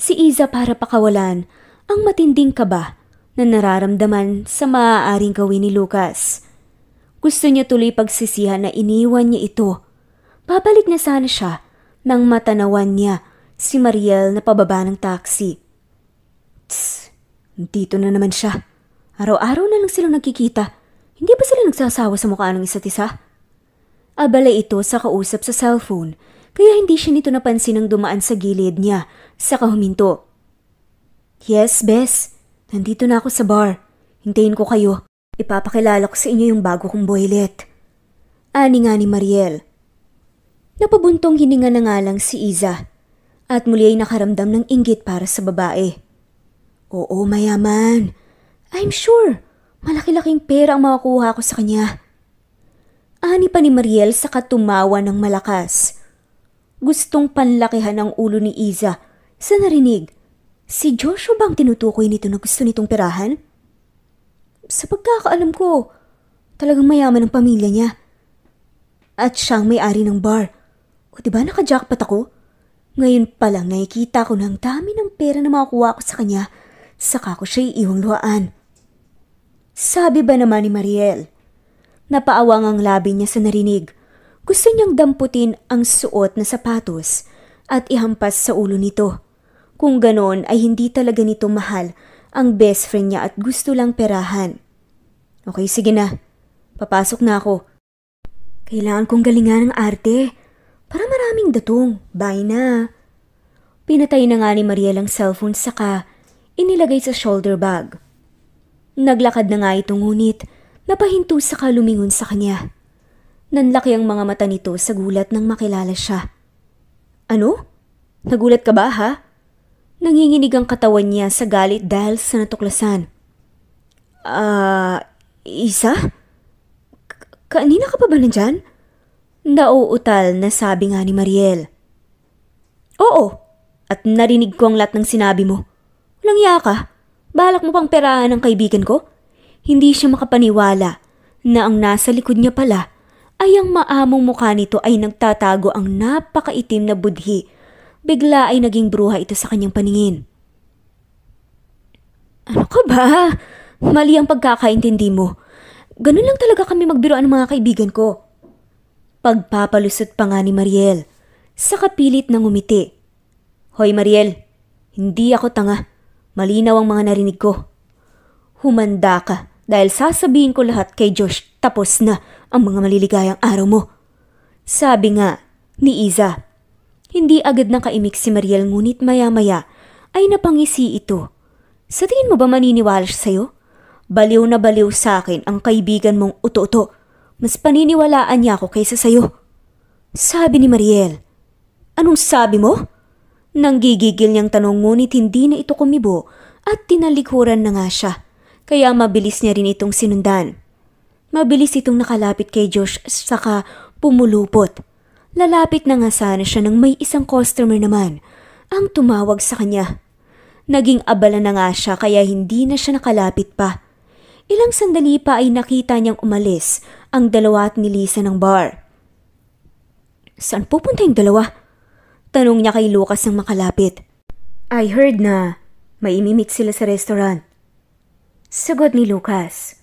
si Iza para pakawalan ang matinding kaba na nararamdaman sa maaaring gawin ni Lucas. Gusto niya tuloy pagsisihan na iniwan niya ito. Babalik na sana siya nang matanawan niya si Mariel na pababa ng taxi. Tss, dito na naman siya. Araw-araw na lang silang nagkikita. Hindi ba sila nagsasawa sa mukha ng isa't isa? Abala ito sa kausap sa cellphone kaya hindi siya nito napansin nang dumaan sa gilid niya saka huminto. Yes, Bes. Nandito na ako sa bar. Hintayin ko kayo. Ipapakilala ko sa inyo yung bago kong boylet. Ani nga ni Mariel. Napabuntong hininga na nga lang si Iza at muli ay nakaramdam ng inggit para sa babae. Oo, mayaman. I'm sure. Malaki-laking pera ang makukuha ko sa kanya. Ani pa ni Mariel sa katumawa ng malakas. Gustong panlakihan ang ulo ni Iza sa narinig. Si Joshua bang tinutukoy nito na gusto nitong perahan? Sa pagkakaalam ko, talagang mayaman ang pamilya niya. At siyang may-ari ng bar. O diba naka-jackpot ako? Ngayon pa lang nakikita ko ng dami ng pera na makukuha ko sa kanya, saka ko siya iiwang luhaan. Sabi ba naman ni Mariel? Napaawang ang labi niya sa narinig. Gusto niyang damputin ang suot na sapatos at ihampas sa ulo nito. Kung ganon ay hindi talaga nito mahal ang best friend niya at gusto lang perahan. Okay, sige na. Papasok na ako. Kailangan kong galingan ng arte. Para maraming datong. Bye na. Pinatay na nga ni Mariel ang cellphone saka inilagay sa shoulder bag. Naglakad na nga ito ngunit napahinto saka lumingon sa kanya. Nanlaki ang mga mata nito sa gulat nang makilala siya. Ano? Nagulat ka ba ha? Nanginginig ang katawan niya sa galit dahil sa natuklasan. Isa? Kanina ka pa ba nandyan? Nauutal na sabi nga ni Mariel. Oo, at narinig ko ang lahat ng sinabi mo. Walang iya ka. Balak mo pang perahan ng kaibigan ko? Hindi siya makapaniwala na ang nasa likod niya pala ay ang maamong mukha nito ay nagtatago ang napakaitim na budhi. Bigla ay naging bruha ito sa kanyang paningin. Ano ka ba? Mali ang pagkakaintindi mo. Ganun lang talaga kami magbiruan ng mga kaibigan ko. Pagpapalusot pa nga ni Mariel, sa kapilit ng umiti. Hoy Mariel, hindi ako tanga. Malinaw ang mga narinig ko. Humanda ka dahil sasabihin ko lahat kay Josh tapos na ang mga maliligayang araw mo. Sabi nga ni Iza. Hindi agad nakaimik si Mariel ngunit maya-maya ay napangisi ito. Sa tingin mo ba maniniwala siya sa'yo? Baliw na baliw sa akin ang kaibigan mong uto-uto. Mas paniniwalaan niya ako kaysa sa'yo. Sabi ni Mariel. Anong sabi mo? Nanggigigil niyang tanong ngunit hindi na ito kumibo at tinalikuran na nga siya. Kaya mabilis niya rin itong sinundan. Mabilis itong nakalapit kay Josh saka pumulupot. Lalapit na nga sana siya nang may isang customer naman ang tumawag sa kanya. Naging abala na nga siya kaya hindi na siya nakalapit pa. Ilang sandali pa ay nakita niyang umalis ang dalawa at nilisan ng bar. Saan pupunta yung dalawa? Tanong niya kay Lucas nang makalapit. I heard na may imimit sila sa restaurant. Sagot ni Lucas.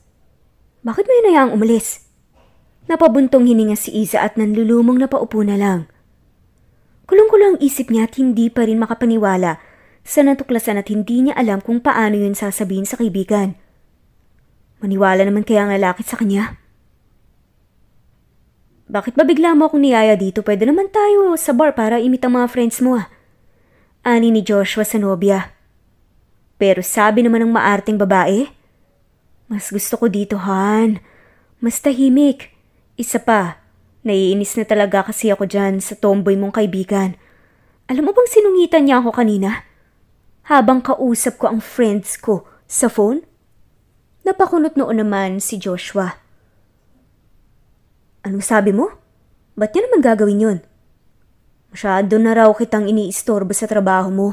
Bakit mo yun hayaang umalis? Napabuntong hininga si Iza at nanlulumong na paupo na lang. Kulong-kulo ang isip niya at hindi pa rin makapaniwala sa natuklasan at hindi niya alam kung paano yun sasabihin sa kaibigan. Maniwala naman kaya ang lalaki sa kanya? Bakit ba bigla mo akong niyaya dito? Pwede naman tayo sa bar para imit ang mga friends mo ah. Ani ni Joshua sa nobya. Pero sabi naman ng maarting babae, mas gusto ko dito, Han. Mas tahimik. Isa pa, naiinis na talaga kasi ako dyan sa tomboy mong kaibigan. Alam mo bang sinungitan niya ako kanina? Habang kausap ko ang friends ko sa phone? Napakunot noon naman si Joshua. Anong sabi mo? Ba't niya naman gagawin yun? Masyado na raw kitang iniistorbo sa trabaho mo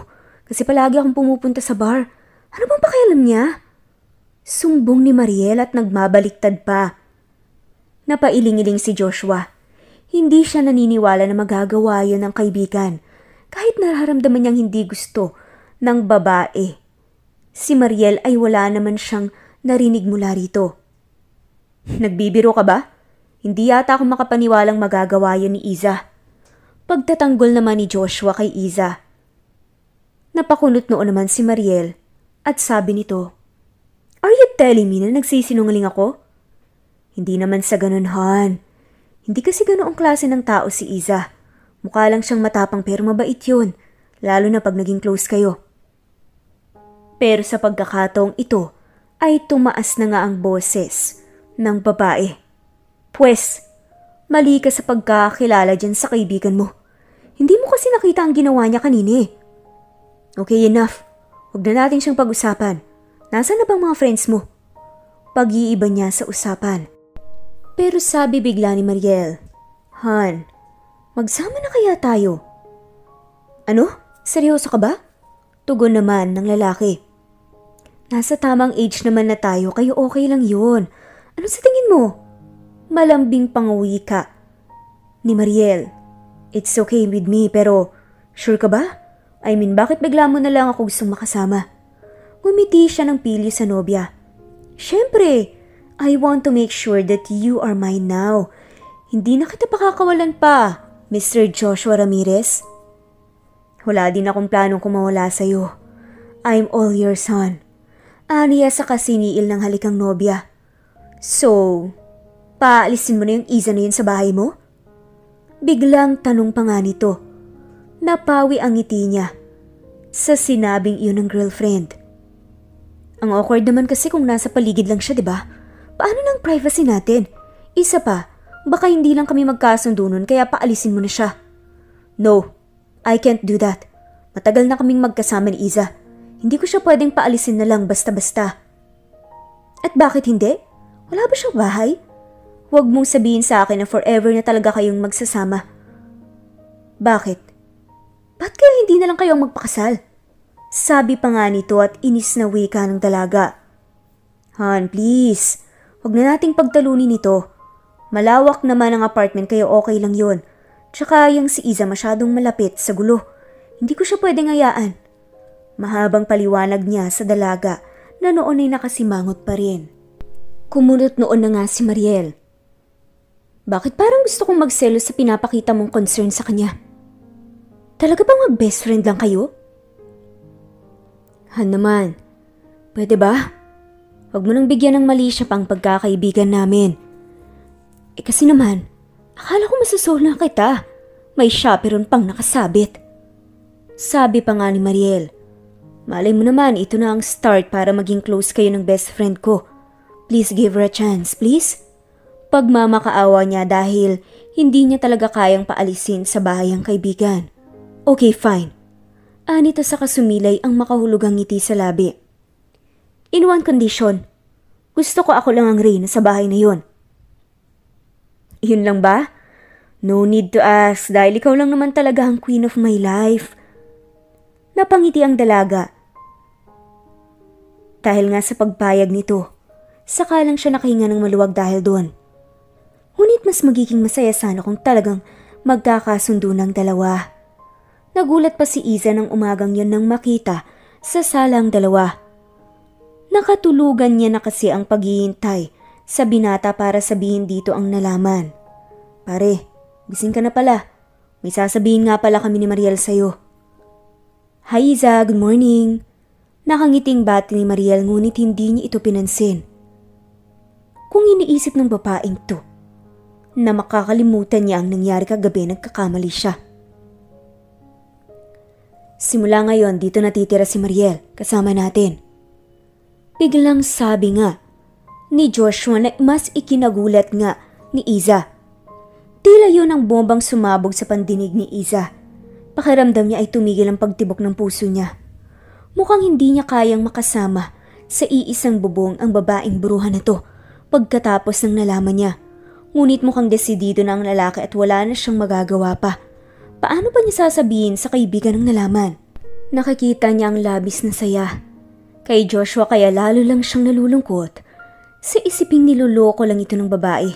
kasi palagi akong pumupunta sa bar. Ano bang pakialam niya? Sumbong ni Mariel at nagmabaliktad pa. Napailing-iling si Joshua. Hindi siya naniniwala na magagawa yun ng kaibigan kahit nararamdaman niyang hindi gusto ng babae. Si Mariel ay wala naman siyang narinig mula rito. Nagbibiro ka ba? Hindi yata ako makapaniwalang magagawa yun ni Iza. Pagtatanggol naman ni Joshua kay Iza. Napakunot noon naman si Mariel at sabi nito, "Are you telling me na nagsisinungaling ako?" Hindi naman sa ganun, Han. Hindi kasi ganoong klase ng tao si Iza. Mukha lang siyang matapang pero mabait yun, lalo na pag naging close kayo. Pero sa pagkakataong ito ay tumaas na nga ang boses ng babae. Pwes, mali ka sa pagkakilala dyan sa kaibigan mo. Hindi mo kasi nakita ang ginawa niya kanina eh. Okay, enough. Huwag na natin siyang pag-usapan. Nasaan na bang mga friends mo? Pag-iiba niya sa usapan. Pero sabi bigla ni Mariel, Han, magsama na kaya tayo? Ano? Seryoso ka ba? Tugon naman ng lalaki. Nasa tamang age naman na tayo, kayo okay lang yun. Ano sa tingin mo? Malambing panguwi ka ni Mariel. It's okay with me pero sure ka ba? I mean, bakit bigla mo na lang ako gustong makasama? Ngumiti siya ng pilyo sa nobya. Siyempre, I want to make sure that you are mine now. Hindi na kita pakakawalan pa, Mr. Joshua Ramirez. Wala din akong planong kumawala sa'yo. I'm all yours, son. Aniya sa kasiniil ng halikang nobya. So, paalisin mo na yung Iza na yun sa bahay mo? Biglang tanong pa nga nito. Napawi ang ngiti niya sa sinabing iyon ng girlfriend. Ang awkward naman kasi kung nasa paligid lang siya, diba? Paano ng privacy natin? Isa pa, baka hindi lang kami magkasundo nun kaya paalisin mo na siya. No, I can't do that. Matagal na kaming magkasama ni Iza. Hindi ko siya pwedeng paalisin na lang basta-basta. At bakit hindi? Wala ba siyang bahay? Huwag mong sabihin sa akin na forever na talaga kayong magsasama. Bakit? Ba't kaya hindi na lang kayong magpakasal? Sabi pa nga nito at inis na wika ng dalaga. Han, please. Huwag na nating pagtalunin ito. Malawak naman ang apartment kayo, okay lang yun. Tsaka yung si Iza masyadong malapit sa gulo. Hindi ko siya pwedeng hayaan. Mahabang paliwanag niya sa dalaga na noon ay nakasimangot pa rin. Kumunot noon na nga si Mariel. Bakit parang gusto kong magselos sa pinapakita mong concern sa kanya? Talaga bang mag-best friend lang kayo? Han naman, pwede ba? Huwag mo nang bigyan ng mali siya pang pagkakaibigan namin. Kasi naman, akala ko masasol na kita. May chaperon pang nakasabit. Sabi pa nga ni Mariel, malay mo naman ito na ang start para maging close kayo ng best friend ko. Please give her a chance, please. Pagmamakaawa niya dahil hindi niya talaga kayang paalisin sa bahay ang kaibigan. Okay, fine. Anito sa kasumilay ang makahulugang ngiti sa labi. In one condition, gusto ko ako lang ang reyna sa bahay na yun. Yun lang ba? No need to ask dahil ikaw lang naman talaga ang queen of my life. Napangiti ang dalaga. Dahil nga sa pagpayag nito, saka lang siya nakahinga ng maluwag dahil doon. Ngunit mas magiging masaya sana kung talagang magkakasundo ng dalawa. Nagulat pa si Iza ng umagang yun nang makita sa salang dalawa. Nakatulugan niya na kasi ang paghihintay sa binata para sabihin dito ang nalaman. Pare, gising ka na pala. May sasabihin nga pala kami ni Mariel sa'yo. Hi Iza, good morning. Nakangiting bati ni Mariel ngunit hindi niya ito pinansin. kung iniisip ng babaeng to na makakalimutan niya ang nangyari kagabi, nagkakamali siya. Simula ngayon, dito natitira si Mariel, kasama natin. Biglang sabi nga ni Joshua na mas ikinagulat nga ni Iza. Tila yun ang bombang sumabog sa pandinig ni Iza. Pakiramdam niya ay tumigil ang pagtibok ng puso niya. Mukhang hindi niya kayang makasama sa iisang bubong ang babaeng bruha na to pagkatapos ng nalaman niya. Ngunit mukhang desidido na ang lalaki at wala na siyang magagawa pa. Paano pa niya sasabihin sa kaibigan ng nalaman? Nakikita niya ang labis na saya kay Joshua, kaya lalo lang siyang nalulungkot sa isiping niloloko lang ito ng babae.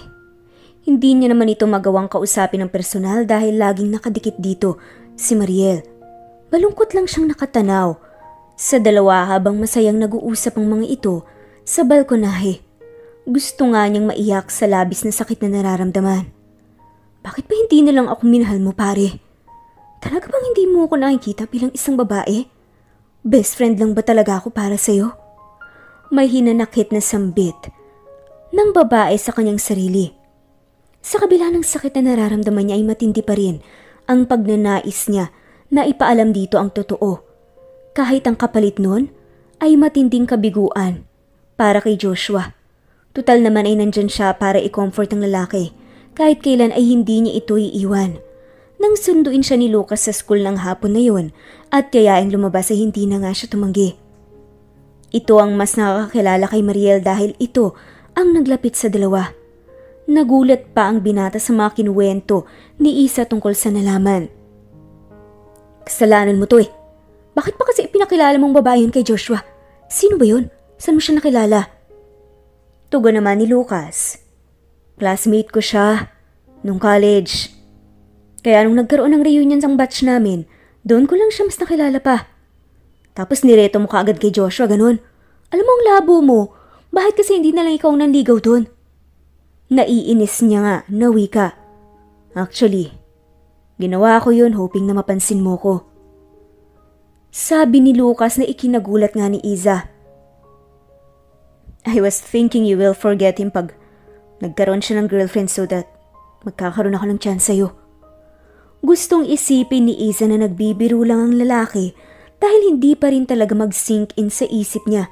Hindi niya naman ito magawang kausapin ng personal dahil laging nakadikit dito si Mariel. Malungkot lang siyang nakatanaw sa dalawa habang masayang nag-uusap ang mga ito sa balkonahe. Gusto nga niyang maiyak sa labis na sakit na nararamdaman. Bakit ba hindi na lang ako minahal mo, pare? Talaga bang hindi mo ako nakikita bilang isang babae? Best friend lang ba talaga ako para sa'yo? May hinanakit na sambit ng babae sa kanyang sarili. Sa kabila ng sakit na nararamdaman niya ay matindi pa rin ang pagnanais niya na ipaalam dito ang totoo. Kahit ang kapalit nun ay matinding kabiguan para kay Joshua. Tutal naman ay nandyan siya para i-comfort ang lalaki. Kahit kailan ay hindi niya ito iiwan. Nang sunduin siya ni Lucas sa school ng hapon na yun at yayaing lumabas ay hindi na nga siya tumanggi. Ito ang mas nakakakilala kay Mariel dahil ito ang naglapit sa dalawa. Nagulat pa ang binata sa mga kinuwento ni Isa tungkol sa nalaman. Kasalanan mo to eh. Bakit pa kasi ipinakilala mong babae yun kay Joshua? Sino ba yun? Saan mo siya nakilala? Tugon naman ni Lucas. Classmate ko siya nung college. Kaya nung nagkaroon ng reunion sa batch namin, doon ko lang siya mas nakilala pa. Tapos nireto mo kaagad kay Joshua, ganun. Alam mo ang labo mo, bakit kasi hindi na lang ikaw nanligaw doon? Naiinis niya nga na wika. Actually, ginawa ko yun hoping na mapansin mo ko. Sabi ni Lucas na ikinagulat nga ni Iza. I was thinking you will forget him pag nagkaroon siya ng girlfriend so that magkakaroon ako ng chance sa'yo. Gustong isipin ni Iza na nagbibiro lang ang lalaki dahil hindi pa rin talaga mag-sink in sa isip niya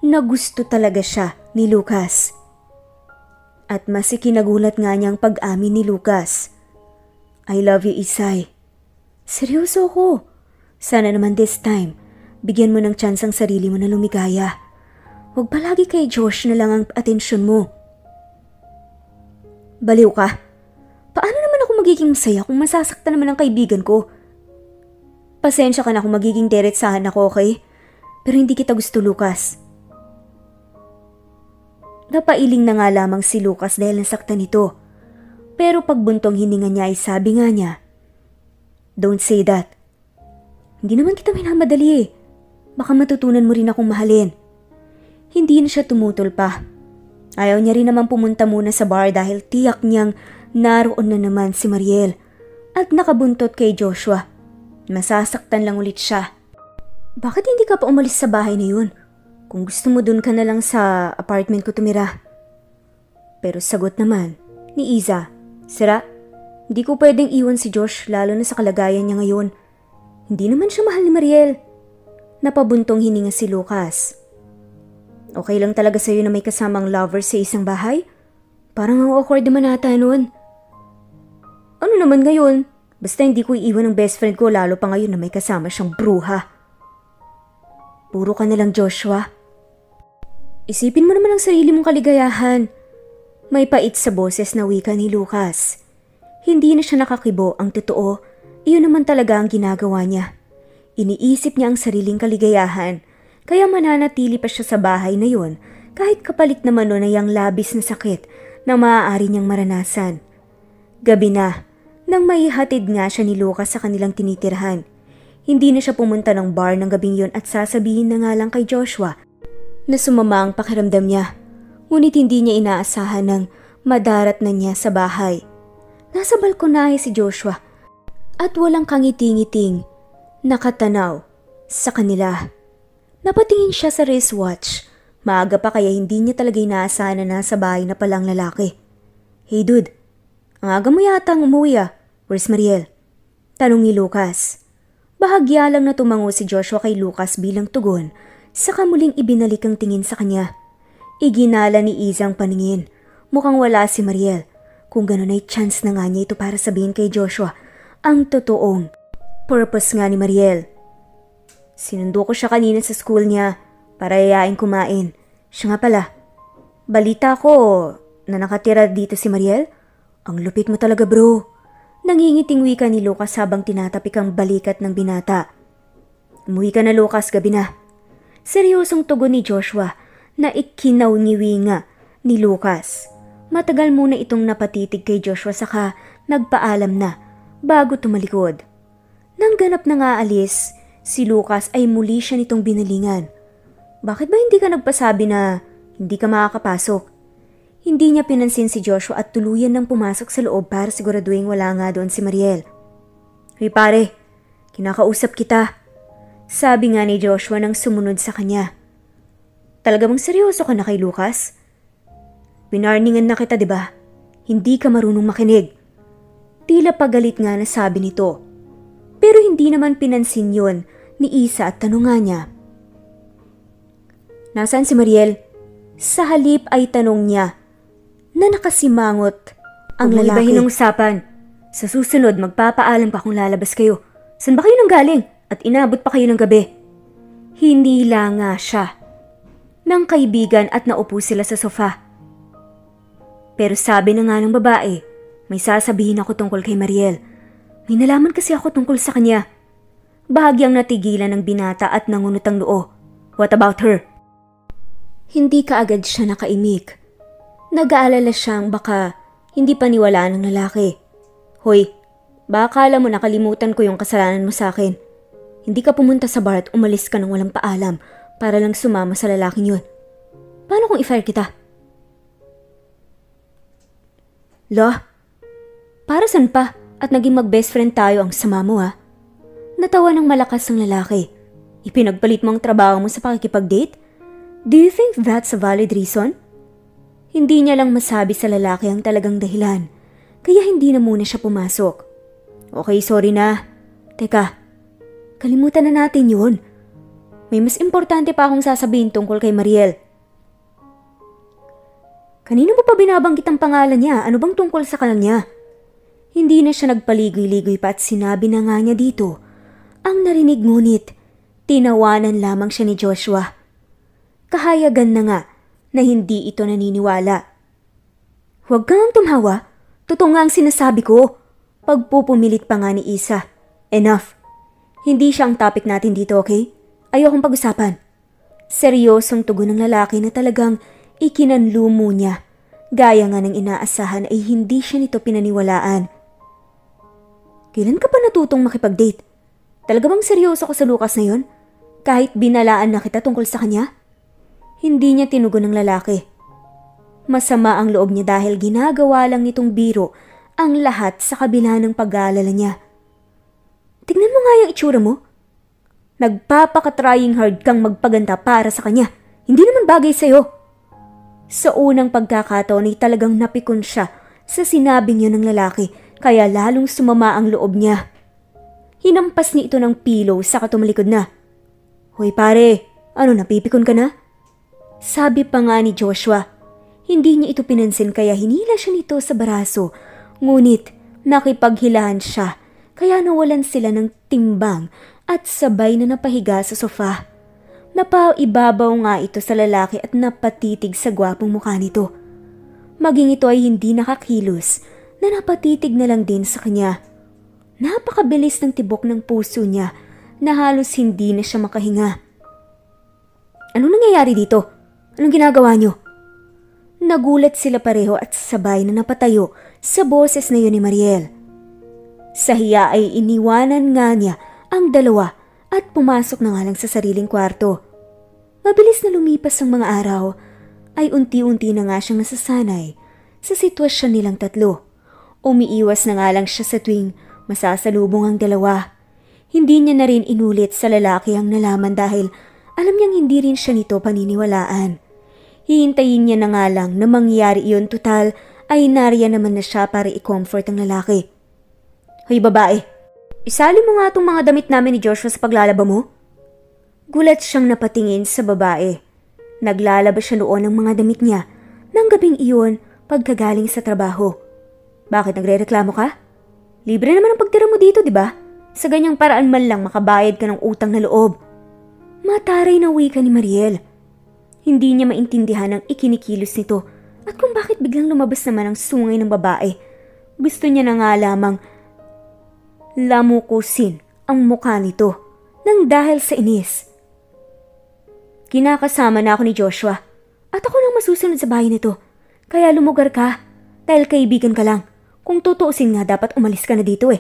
na gusto talaga siya ni Lucas. At mas ikinagulat nga niyang pag-amin ni Lucas. I love you, Isay. Seryoso ko. Sana naman this time, bigyan mo ng chance ang sarili mo na lumigaya. Huwag palagi kay Josh na lang ang atensyon mo. Baliw ka. Paano naman ako magiging masaya kung masasaktan naman ang kaibigan ko? Pasensya ka na kung magiging diretsahan ako, okay? Pero hindi kita gusto, Lucas. Napailing na nga lamang si Lucas dahil nasaktan ito. Pero pagbuntong hininga niya ay sabi nga niya, Don't say that. Hindi naman kita minamadali eh. Baka matutunan mo rin akong mahalin. Hindi na siya tumutol pa. Ayaw niya rin naman pumunta muna sa bar dahil tiyak niyang naroon na naman si Mariel at nakabuntot kay Joshua. Masasaktan lang ulit siya. Bakit hindi ka pa umalis sa bahay na yun? Kung gusto mo dun ka na lang sa apartment ko tumira. Pero sagot naman ni Iza, Sira, hindi ko pwedeng iwan si Josh lalo na sa kalagayan niya ngayon. Hindi naman siya mahal ni Mariel. Napabuntong hininga si Lucas. Okay lang talaga sa'yo na may kasamang lover sa isang bahay? Parang ang awkward naman ata nun. Ano naman ngayon? Basta hindi ko iiwan ng best friend ko lalo pa ngayon na may kasama siyang bruha. Puro ka na lang, Joshua. Isipin mo naman ang sarili mong kaligayahan. May pait sa boses na wika ni Lucas. Hindi na siya nakakibo, ang totoo. Iyon naman talaga ang ginagawa niya. Iniisip niya ang sariling kaligayahan, kaya mananatili pa siya sa bahay na yun kahit kapalit naman nun ay ang labis na sakit na maaari niyang maranasan. Gabi na, nang maihatid nga siya ni Lucas sa kanilang tinitirhan. Hindi na siya pumunta ng bar ng gabing yun at sasabihin na nga lang kay Joshua na sumama ang pakiramdam niya. Ngunit hindi niya inaasahan ng madarat na niya sa bahay. Nasa balkonahe si Joshua at walang kangiti-ngiting nakatanaw sa kanila. Napatingin siya sa wristwatch. Maaga pa kaya hindi niya talaga inaasahan na nasa bahay na palang lalaki. Hey dude, ang aga mo yatang umuwi ah. Where's Mariel? Tanong ni Lucas. Bahagya lang na tumango si Joshua kay Lucas bilang tugon, saka muling ibinalik ang tingin sa kanya. Iginala ni Iza ang paningin. Mukhang wala si Mariel. Kung ganun ay chance na nga niya ito para sabihin kay Joshua ang totoong purpose nga ni Mariel. Sinundo ko siya kanina sa school niya para yayain kumain. Siya nga pala, balita ko na nakatira dito si Mariel. Ang lupit mo talaga bro. Nangingiting wika ni Lucas habang tinatapik ang balikat ng binata. Umuwi ka na Lucas, gabi na. Seryosong tugon ni Joshua na ikinaw-ngiwi nga ni Lucas. Matagal muna itong napatitig kay Joshua saka nagpaalam na bago tumalikod. Nang ganap na nga alis, si Lucas ay muli siya nitong binalingan. Bakit ba hindi ka nagpasabi na hindi ka makakapasok? Hindi niya pinansin si Joshua at tuluyan nang pumasok sa loob para siguraduhin wala nga doon si Mariel. Hoy pare, kinakausap kita. Sabi nga ni Joshua nang sumunod sa kanya. Talaga bang seryoso ka na kay Lucas? Pinarningan na kita diba? Hindi ka marunong makinig. Tila pagalit nga na sabi nito. Pero hindi naman pinansin yon ni Isa at tanong nga niya. Nasaan si Mariel? Sa halip ay tanong niya na nakasimangot ang lalaki. Umuibahin ang usapan. Sa susunod magpapaalam pa kung lalabas kayo. Saan ba kayo nanggaling? At inabot pa kayo ng gabi? Hindi lang nga siya ng kaibigan at naupo sila sa sofa. Pero sabi na nga ng babae, may sasabihin ako tungkol kay Mariel. May nalaman kasi ako tungkol sa kanya. Bahagyang natigilan ng binata at nangunot ang noo. What about her? Hindi kaagad siya nakaimik. Nag-aalala siyang baka hindi paniwalaan ng lalaki. Hoy, baka alam mo nakalimutan ko yung kasalanan mo sa akin. Hindi ka pumunta sa bar at umalis ka nang walang paalam para lang sumama sa lalaking yun. Paano kung i-fire kita? Lah, para saan pa at naging mag-best friend tayo ang sama mo ha? Natawa ng malakas ang lalaki. Ipinagpalit mo ang trabaho mo sa pakikipag-date? Do you think that's a valid reason? Hindi niya lang masabi sa lalaki ang talagang dahilan, kaya hindi na muna siya pumasok. Okay, sorry na. Teka, kalimutan na natin yun. May mas importante pa akong sasabihin tungkol kay Mariel. Kanino mo pa binabanggit ang pangalan niya? Ano bang tungkol sa kanya? Hindi na siya nagpaligoy-ligoy pa at sinabi na nga niya dito. Ang narinig ngunit, tinawanan lamang siya ni Joshua. Kahayagan na nga na hindi ito naniniwala. Huwag kang tumawa. Totoo nga ang sinasabi ko. Pagpupumilit pa nga ni Isa. Enough. Hindi siya ang topic natin dito, okay? Ayokong pag-usapan. Seryosong tugon ng lalaki na talagang ikinanlumo niya. Gaya nga ng inaasahan ay hindi siya nito pinaniwalaan. Kailan ka pa natutong makipag-date? Talaga bang seryoso ka sa Lucas na yon? Kahit binalaan na kita tungkol sa kanya? Hindi niya tinugon ng lalaki. Masama ang loob niya dahil ginagawa lang nitong biro ang lahat sa kabila ng pag-aalala niya. Tignan mo nga yung itsura mo. Nagpapaka-trying hard kang magpaganda para sa kanya. Hindi naman bagay sa'yo. Sa unang pagkakataon ay talagang napikon siya sa sinabing yun ng lalaki kaya lalong sumama ang loob niya. Hinampas niya ito ng pillow saka tumalikod na. Hoy pare, ano napipikon ka na? Sabi pa nga ni Joshua. Hindi niya ito pinansin kaya hinila siya nito sa baraso. Ngunit nakipaghilahan siya kaya nawalan sila ng timbang at sabay na napahiga sa sofa. Napaibabaw nga ito sa lalaki at napatitig sa gwapong mukha nito. Maging ito ay hindi nakakilos na napatitig na lang din sa kanya. Napakabilis ng tibok ng puso niya na halos hindi na siya makahinga. Anong nangyayari dito? Anong ginagawa niyo? Nagulat sila pareho at sabay na napatayo sa boses na yun ni Mariel. Sa hiya ay iniwanan nga niya ang dalawa at pumasok na nga lang sa sariling kwarto. Mabilis na lumipas ang mga araw ay unti-unti na nga siyang nasasanay sa sitwasyon nilang tatlo. Umiiwas na nga lang siya sa tuwing masasalubong ang dalawa. Hindi niya na rin inulit sa lalaki ang nalaman dahil alam niyang hindi rin siya nito paniniwalaan. Hihintayin niya na nga lang na mangyari iyon, tutal ay nariyan naman na siya para i-comfort ang lalaki. Hoy babae, isali mo nga itong mga damit namin ni Joshua sa paglalaba mo. Gulat siyang napatingin sa babae. Naglalaba siya noon ng mga damit niya nang gabing iyon pagkagaling sa trabaho. Bakit nagre-reklamo ka? Libre naman ang pagtira mo dito, di ba? Sa ganyang paraan man lang makabayad ka ng utang na loob. Mataray na wika ni Mariel. Hindi niya maintindihan ang ikinikilos nito at kung bakit biglang lumabas naman ang sungay ng babae. Gusto niya na nga lamang lamukusin ang mukha nito nang dahil sa inis. Kinakasama na ako ni Joshua at ako nang masusunod sa bahay nito. Kaya lumugar ka dahil kaibigan ka lang. Kung tutuusin nga dapat umalis ka na dito eh.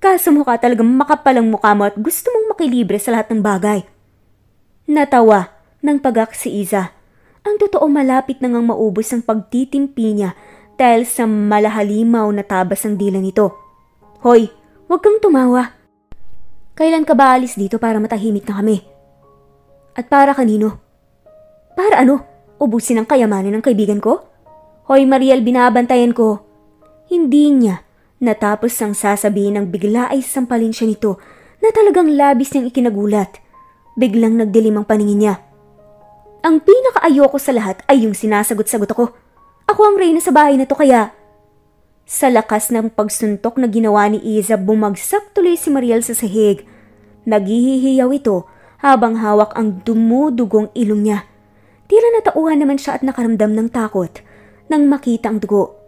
Kaso mukha talagang makapalang mukha mo at gusto mong makilibre sa lahat ng bagay. Natawa ng pagak si Iza. Ang totoo malapit na ngang maubos ang pagtitimpi niya dahil sa malahalimaw na tabas ng dila nito. Hoy, huwag kang tumawa. Kailan ka ba alis dito para matahimik na kami? At para kanino? Para ano? Ubusin ang kayamanan ng kaibigan ko? Hoy Mariel, binabantayan ko. Hindi niya natapos ang sasabihin ng bigla ay sampalin siya nito na talagang labis niyang ikinagulat. Biglang nagdilim ang paningin niya. Ang pinakaayoko sa lahat ay yung sinasagot-sagot ako. Ako ang reyna sa bahay na to kaya. Sa lakas ng pagsuntok na ginawa ni Iza, bumagsak tuloy si Mariel sa sahig. Naghihihiyaw ito habang hawak ang dumudugong ilong niya. Tila natauhan naman siya at nakaramdam ng takot nang makita ang dugo.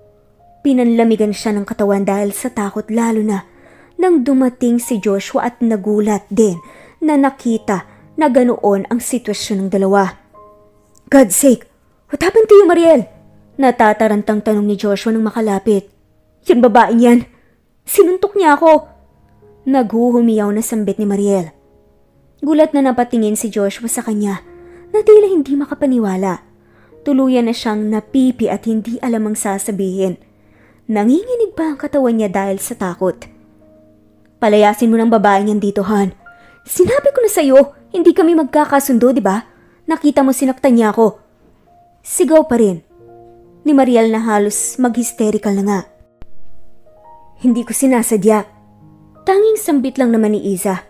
Pinanlamigan siya ng katawan dahil sa takot, lalo na nang dumating si Joshua at nagulat din na nakita na ganoon ang sitwasyon ng dalawa. God's sake, what happened to you, Mariel? Natatarantang tanong ni Joshua nang makalapit. Yan babaeng yan. Sinuntok niya ako. Naghuhumiyaw na sambit ni Mariel. Gulat na napatingin si Joshua sa kanya na tila hindi makapaniwala. Tuluyan na siyang napipi at hindi alam ang sasabihin. Nanginginig pa ang katawan niya dahil sa takot. Palayasin mo ng babaeng yan dito, Han. Sinabi ko na sa'yo, hindi kami magkakasundo, di ba? Nakita mo sinaktan niya ako. Sigaw pa rin ni Mariel na halos mag-hysterical na nga. Hindi ko sinasadya. Tanging sambit lang naman ni Iza.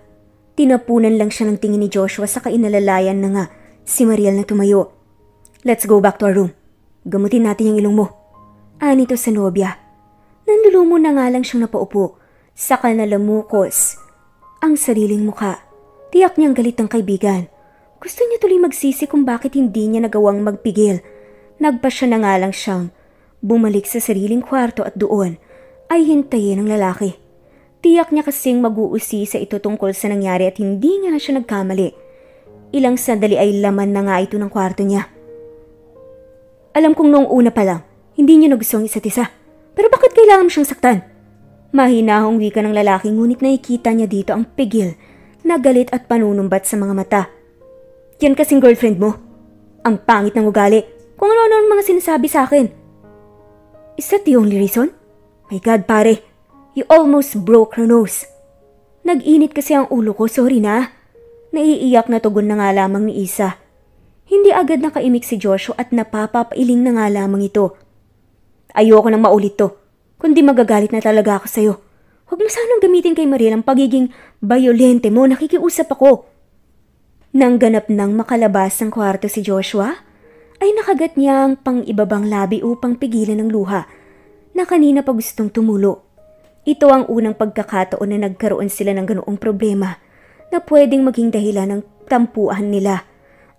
Tinapunan lang siya ng tingin ni Joshua sa kainalalayan na nga si Mariel na tumayo. Let's go back to our room. Gamutin natin yung ilong mo. Anito sa nobya. Nanlulumo na nga lang siyang napaupo. Saka nalamukos ang sariling mukha. Tiyak niyang galit ang kaibigan. Gusto niya tuloy magsisi kung bakit hindi niya nagawang magpigil. Nagpasya na nga lang siyang bumalik sa sariling kwarto at doon ay hintayin ng lalaki. Tiyak niya kasing mag-uusisa ito tungkol sa nangyari at hindi nga na siya nagkamali. Ilang sandali ay laman na nga ito ng kwarto niya. Alam kong noong una pa lang, hindi niya nagustuhan isa't isa. Pero bakit kailangan siyang saktan? Mahinahong wika ng lalaki, ngunit nakikita niya dito ang pigil na galit at panunumbat sa mga mata. Yan kasing girlfriend mo. Ang pangit ng ugali. Kung ano-ano ang mga sinasabi sa akin. Is that the only reason? My God, pare. You almost broke her nose. Nag-init kasi ang ulo ko, sorry na. Naiiyak na tugon na nga lamang ni Isa. Hindi agad nakaimik si Joshua at napapapailing na nga lamang ito. Ayoko nang maulit to. Kundi magagalit na talaga ako sa'yo. Huwag mo sanang gamitin kay Mariel ang pagiging bayolente mo, nakikiusap ako. Nang ganap nang makalabas ng kwarto si Joshua, ay nakagat niya ang pang-ibabang labi upang pigilan ng luha na kanina pa gustong tumulo. Ito ang unang pagkakataon na nagkaroon sila ng ganoong problema na pwedeng maging dahilan ng tampuhan nila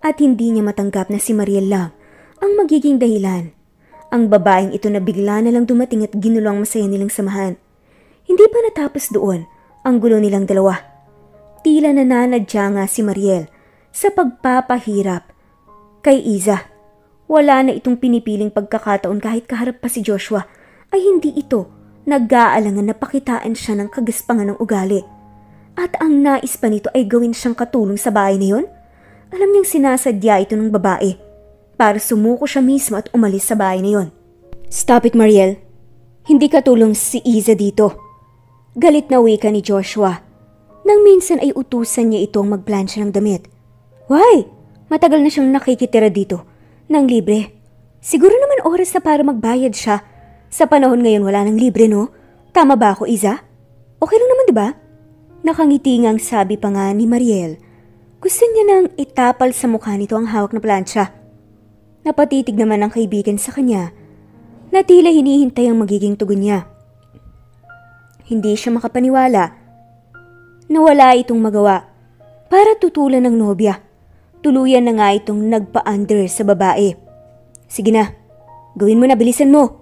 at hindi niya matanggap na si Mariel lang ang magiging dahilan. Ang babaeng ito na bigla na lang dumating at ginulo ang masaya nilang samahan. Hindi pa natapos doon ang gulo nilang dalawa. Tila nananadya nga si Mariel sa pagpapahirap kay Iza. Wala na itong pinipiling pagkakataon kahit kaharap pa si Joshua ay hindi ito nag-aalangan na pakitaan siya ng kagaspangan ng ugali. At ang nais pa nito ay gawin siyang katulong sa bahay na yun. Alam niyang sinasadya ito ng babae para sumuko siya mismo at umalis sa bahay na yun. Stop it, Mariel. Hindi katulong si Iza dito. Galit na wika ni Joshua. Nang minsan ay utusan niya itong magplansya ng damit. Why? Matagal na siyang nakikitira dito. Nang libre. Siguro naman oras na para magbayad siya. Sa panahon ngayon wala nang libre, no? Tama ba ako, Iza? Okay lang naman, di ba? Nakangiti ngang sabi pa nga ni Mariel. Gusto niya nang itapal sa mukha nito ang hawak na plancha. Napatitig naman ang kaibigan sa kanya na tila hinihintay ang magiging tugon niya. Hindi siya makapaniwala na wala itong magawa para tutulan ng nobya. Tuluyan na nga itong nagpa-under sa babae. Sige na, gawin mo na, bilisan mo.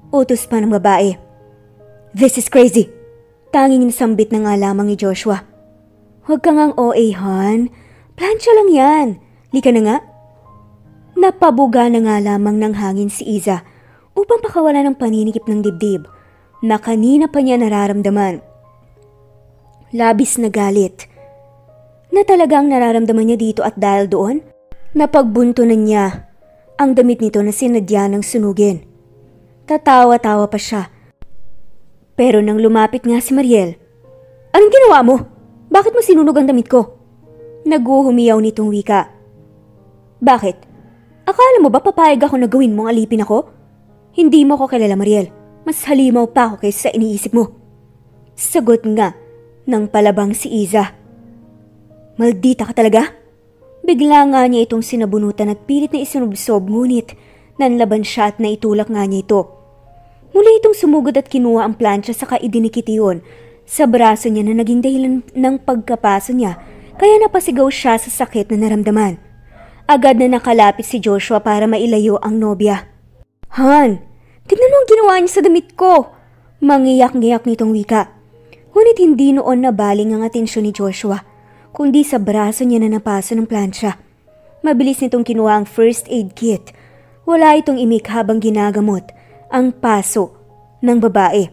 Utos pa ng babae. This is crazy. Tanging nasambit na nga lamang ni Joshua. Huwag ka ngang OA, hon. Plancha lang yan. Lika na nga. Napabuga na nga lamang ng hangin si Iza upang pakawala ng paninikip ng dibdib na kanina pa niya nararamdaman. Labis na galit na talagang nararamdaman niya dito at dahil doon, napagbuntunan niya ang damit nito na sinadya ng sunugin. Tatawa-tawa pa siya. Pero nang lumapit nga si Mariel, anong ginawa mo? Bakit mo sinunog ang damit ko? Naguhumiyaw nitong wika. Bakit? Akala mo ba papayag ako na gawin mong alipin ako? Hindi mo ko kilala, Mariel. Mas halimaw pa ako kaysa sa iniisip mo. Sagot nga ng palabang si Iza. Maldita ka talaga? Bigla nga niya itong sinabunutan at pilit na isinubsob ngunit nanlaban siya at naitulak nga niya ito. Muli itong sumugod at kinuha ang plancha saka idinikit iyon sa braso niya na naging dahilan ng pagkapaso niya kaya napasigaw siya sa sakit na naramdaman. Agad na nakalapit si Joshua para mailayo ang nobya. Han, tignan mo ang ginawa niya sa damit ko! Mangiyak-ngiyak nitong wika. Ngunit hindi noon nabaling ang atensyon ni Joshua, kundi sa braso niya na napaso ng plancha. Mabilis nitong kinuha ang first aid kit. Wala itong imik habang ginagamot ang paso ng babae.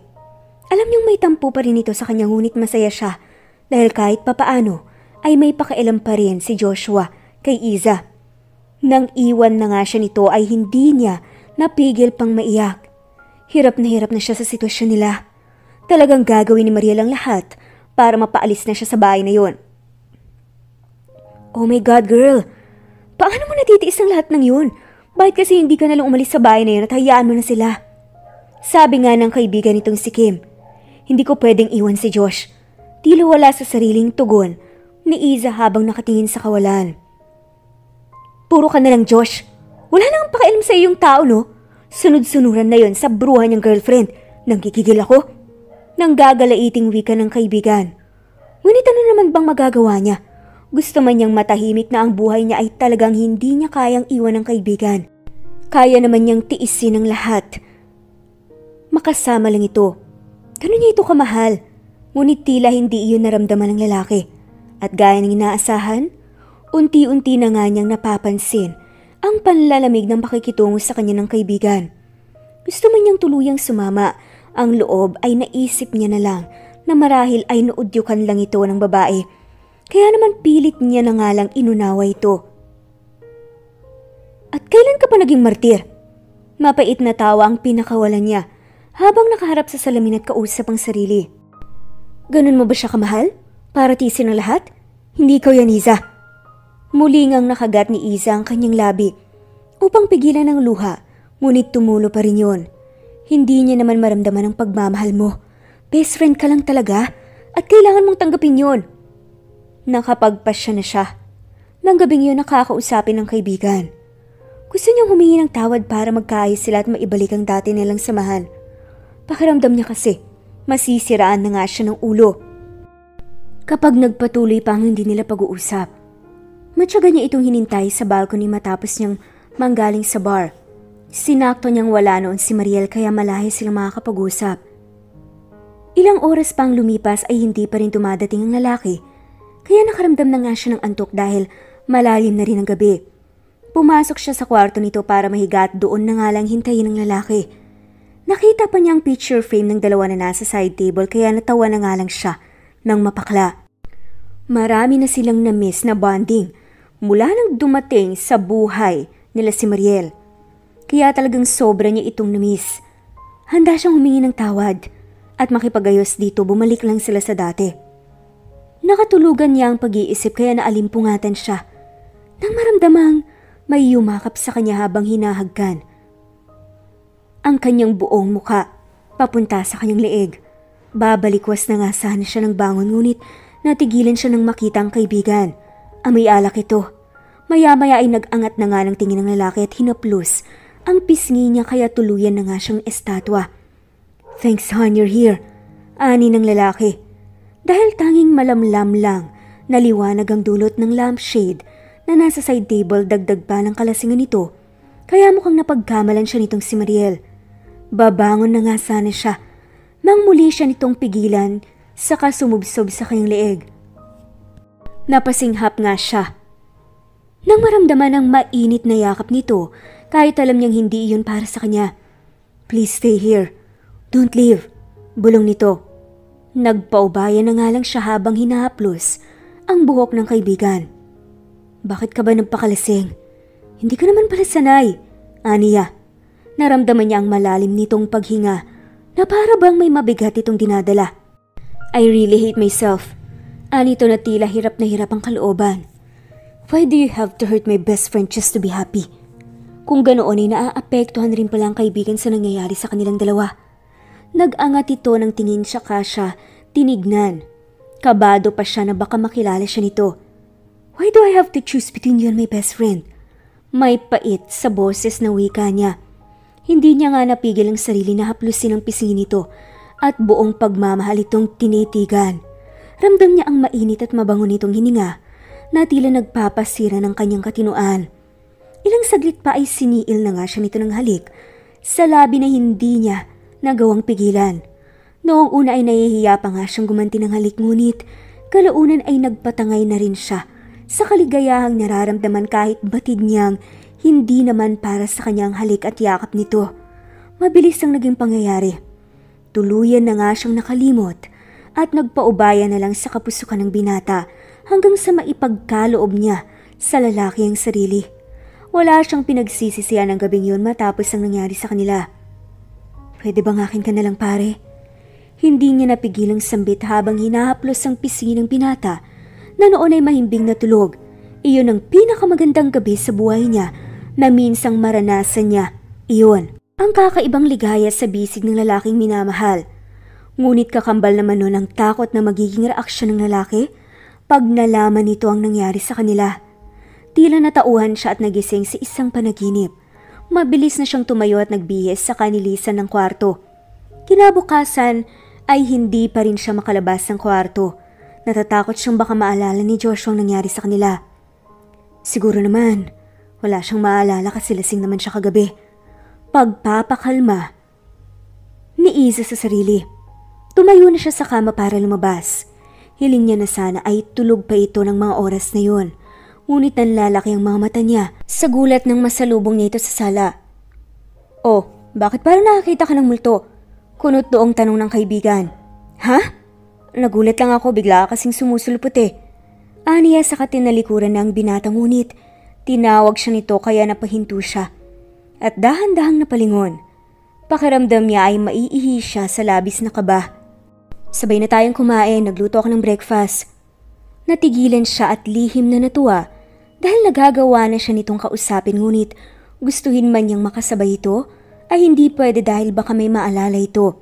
Alam niyang may tampo pa rin ito sa kanya ngunit masaya siya dahil kahit papaano ay may pakailam pa rin si Joshua kay Iza. Nang iwan na nga siya nito ay hindi niya napigil pang maiyak. Hirap na siya sa sitwasyon nila. Talagang gagawin ni Mariel ang lahat para mapaalis na siya sa bahay na yon. Oh my God, girl! Paano mo natitiis ang lahat ng yun? Bakit kasi hindi ka nalang umalis sa bahay na yun at hayaan mo na sila? Sabi nga ng kaibigan nitong si Kim, hindi ko pwedeng iwan si Josh. Tila wala sa sariling tugon ni Iza habang nakatingin sa kawalan. Puro ka na lang, Josh. Wala nang pakialam sa iyong tao, no? Sunod-sunuran na yon sa bruha niyang girlfriend. Nanggigigil ako. Nang gagalaiting wika ng kaibigan. Ngunit ano naman bang magagawa niya? Gusto man niyang matahimik na ang buhay niya ay talagang hindi niya kayang iwan ng kaibigan. Kaya naman niyang tiisin ang lahat. Makasama lang ito. Ganun niya ito kamahal. Ngunit tila hindi iyon naramdaman ng lalaki. At gaya ng inaasahan, unti-unti na nga niyang napapansin ang panlalamig ng pakikitungo sa kanya ng kaibigan. Gusto man niyang tuluyang sumama, ang loob ay naisip niya na lang na marahil ay naudyukan lang ito ng babae. Kaya naman pilit niya na nga lang inunawa ito. At kailan ka pa naging martir? Mapait na tawa ang pinakawalan niya habang nakaharap sa salamin at kausap ang sarili. Ganun mo ba siya kamahal? Para tiisin ang lahat? Hindi ikaw yan, Iza. Muli ngang nakagat ni Iza ang kanyang labi upang pigilan ang luha, ngunit tumulo pa rin yun. Hindi niya naman maramdaman ang pagmamahal mo. Best friend ka lang talaga at kailangan mong tanggapin yun. Nakapagpasya na siya. Nang gabing yun nakakausapin ng kaibigan. Gusto niyang humingi ng tawad para magkaayos sila at maibalik ang dati nilang samahan. Pakiramdam niya kasi, masisiraan na nga siya ng ulo. Kapag nagpatuloy pa ang hindi nila pag-uusap, matyaga niya itong hinintay sa balcony matapos niyang manggaling sa bar. Sinakto niyang wala noon si Mariel kaya malayo silang makakapag-usap. Ilang oras pang lumipas ay hindi pa rin dumadating ang lalaki, kaya nakaramdam na nga siya ng antok dahil malalim na rin ang gabi. Pumasok siya sa kwarto nito para mahiga at doon na nga lang hintayin ng lalaki. Nakita pa niya ang picture frame ng dalawa na nasa side table kaya natawa na nga lang siya ng mapakla. Marami na silang na-miss na bonding mula nang dumating sa buhay nila si Mariel. Kaya talagang sobra niya itong na-miss. Handa siyang humingi ng tawad at makipagayos dito bumalik lang sila sa dati. Nakatulugan niya ang pag-iisip kaya naalimpungatan siya nang maramdamang May yumakap sa kanya habang hinahagkan ang kanyang buong muka papunta sa kanyang leeg. Babalikwas na nga sana siya ng bangon ngunit natigilan siya nang makita ang kaibigan. Amoy alak ito. Maya-maya ay nag-angat na nga ng tingin ng lalaki at hinaplos ang pisngi niya kaya tuluyan na nga siyang estatwa. "Thanks hon, you're here," ani ng lalaki. Dahil tanging malamlam lang, naliwanag ang dulot ng lampshade na nasa side table dagdag pa ng kalasingan nito, kaya mukhang napagkamalan siya nitong si Mariel. Babangon na nga sana siya nang muli siya nitong pigilan saka sumubsob sa kanyang leeg. Napasinghap nga siya nang maramdaman ang mainit na yakap nito kahit alam niyang hindi iyon para sa kanya. "Please stay here. Don't leave," bulong nito. Nagpaubaya na nga lang siya habang hinahaplos ang buhok ng kaibigan. "Bakit ka ba nagpakalasing? Hindi ka naman pala sanay," aniya. Naramdaman niya ang malalim nitong paghinga na para bang may mabigat itong dinadala. "I really hate myself," anito na tila hirap na hirap ang kalooban. "Why do you have to hurt my best friend just to be happy?" Kung ganoon ay naaapektuhan rin pala ang kaibigan sa nangyayari sa kanilang dalawa. Nag-angat ito ng tingin siya tinignan. Kabado pa siya na baka makilala siya nito. "Why do I have to choose between you and my best friend?" May pait sa boses na wika niya. Hindi niya nga napigil ang sarili na haplusin ang pisngi nito at buong pagmamahal itong tinitigan. Ramdam niya ang mainit at mabango nitong hininga na tila nagpapasira ng kanyang katinuan. Ilang saglit pa ay siniil na nga siya nito ng halik sa labi na hindi niya nagawang pigilan. Noong una ay nahihiya pa nga siyang gumanti ng halik ngunit kalaunan ay nagpatangay na rin siya sa kaligayahang nararamdaman kahit batid niyang hindi naman para sa kanyang halik at yakap nito. Mabilis ang naging pangyayari. Tuluyan na nga siyang nakalimot at nagpaubaya na lang sa kapusukan ng binata hanggang sa maipagkaloob niya sa lalaki ang sarili. Wala siyang pinagsisisihan ng gabing yun matapos ang nangyari sa kanila. "Pwede bang akin ka na lang pare?" Hindi niya napigilang sambit habang hinahaplos ang pisngi ng binata na noon ay mahimbing na tulog. Iyon ang pinakamagandang gabi sa buhay niya na minsang maranasan niya. Iyon ang kakaibang ligaya sa bisig ng lalaking minamahal. Ngunit kakambal naman nun ang takot na magiging reaksyon ng lalaki pag nalaman nito ang nangyari sa kanila. Tila natauhan siya at nagising sa isang panaginip. Mabilis na siyang tumayo at nagbihis sa kanilisan ng kwarto. Kinabukasan ay hindi pa rin siya makalabas ng kwarto. Natatakot siyang baka maalala ni Joshua ang nangyari sa kanila. Siguro naman, wala siyang maalala kasi lasing naman siya kagabi. Pagpapakalma ni Iza sa sarili. Tumayo na siya sa kama para lumabas. Hiling niya na sana ay tulog pa ito ng mga oras na yun. Ngunit nanlalaki ang mga mata niya sa gulat ng masalubong niya ito sa sala. "Oh, bakit parang nakakita ka ng multo?" Kunot doong tanong ng kaibigan. "Ha?" Nagulat lang ako, bigla kasing sumusulpot eh. Aniya sa katinalikuran ng binata ngunit tinawag siya nito kaya napahinto siya. At dahan-dahang napalingon. Pakiramdam niya ay maiihi siya sa labis na kaba. "Sabay na tayong kumain, nagluto ako ng breakfast." Natigilan siya at lihim na natuwa dahil nagagawa na siya nitong kausapin ngunit gustuhin man niyang makasabay ito ay hindi pwede dahil baka may maalala ito.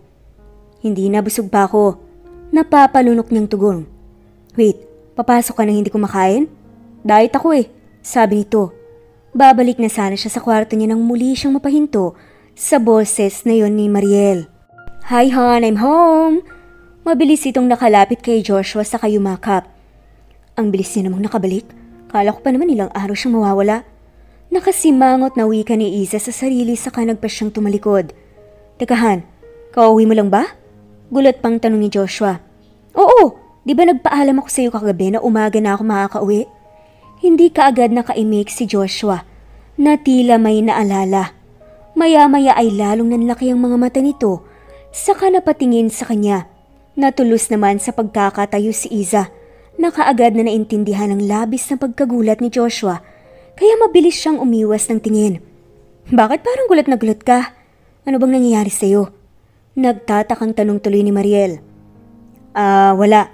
"Hindi na, busog pa ako." Napapalunok niyang tugon. "Wait, papasok ka nang hindi kumakain?" "Diet ako eh," sabi nito. Babalik na sana siya sa kwarto niya nang muli siyang mapahinto sa boses na yon ni Mariel. "Hi hon, I'm home." Mabilis itong nakalapit kay Joshua sa kayumakap. Ang bilis niya namang nakabalik. Kala ko pa naman ilang araw siyang mawawala. Nakasimangot na wika ni Iza sa sarili saka nagpa siyang tumalikod. "Teka Han, kauwi mo lang ba?" Gulat pang tanong ni Joshua. "Oo, di ba nagpaalam ako sa iyo kagabi na umaga na ako makakauwi?" Hindi kaagad nakaimik si Joshua na tila may naalala. Maya-maya ay lalong nanlaki ang mga mata nito saka napatingin sa kanya. Natulos naman sa pagkakatayo si Iza na kaagad na naintindihan ang labis na pagkagulat ni Joshua kaya mabilis siyang umiwas ng tingin. "Bakit parang gulat na gulat ka? Ano bang nangyayari sa iyo?" Nagtatakang tanong tuloy ni Mariel. Wala.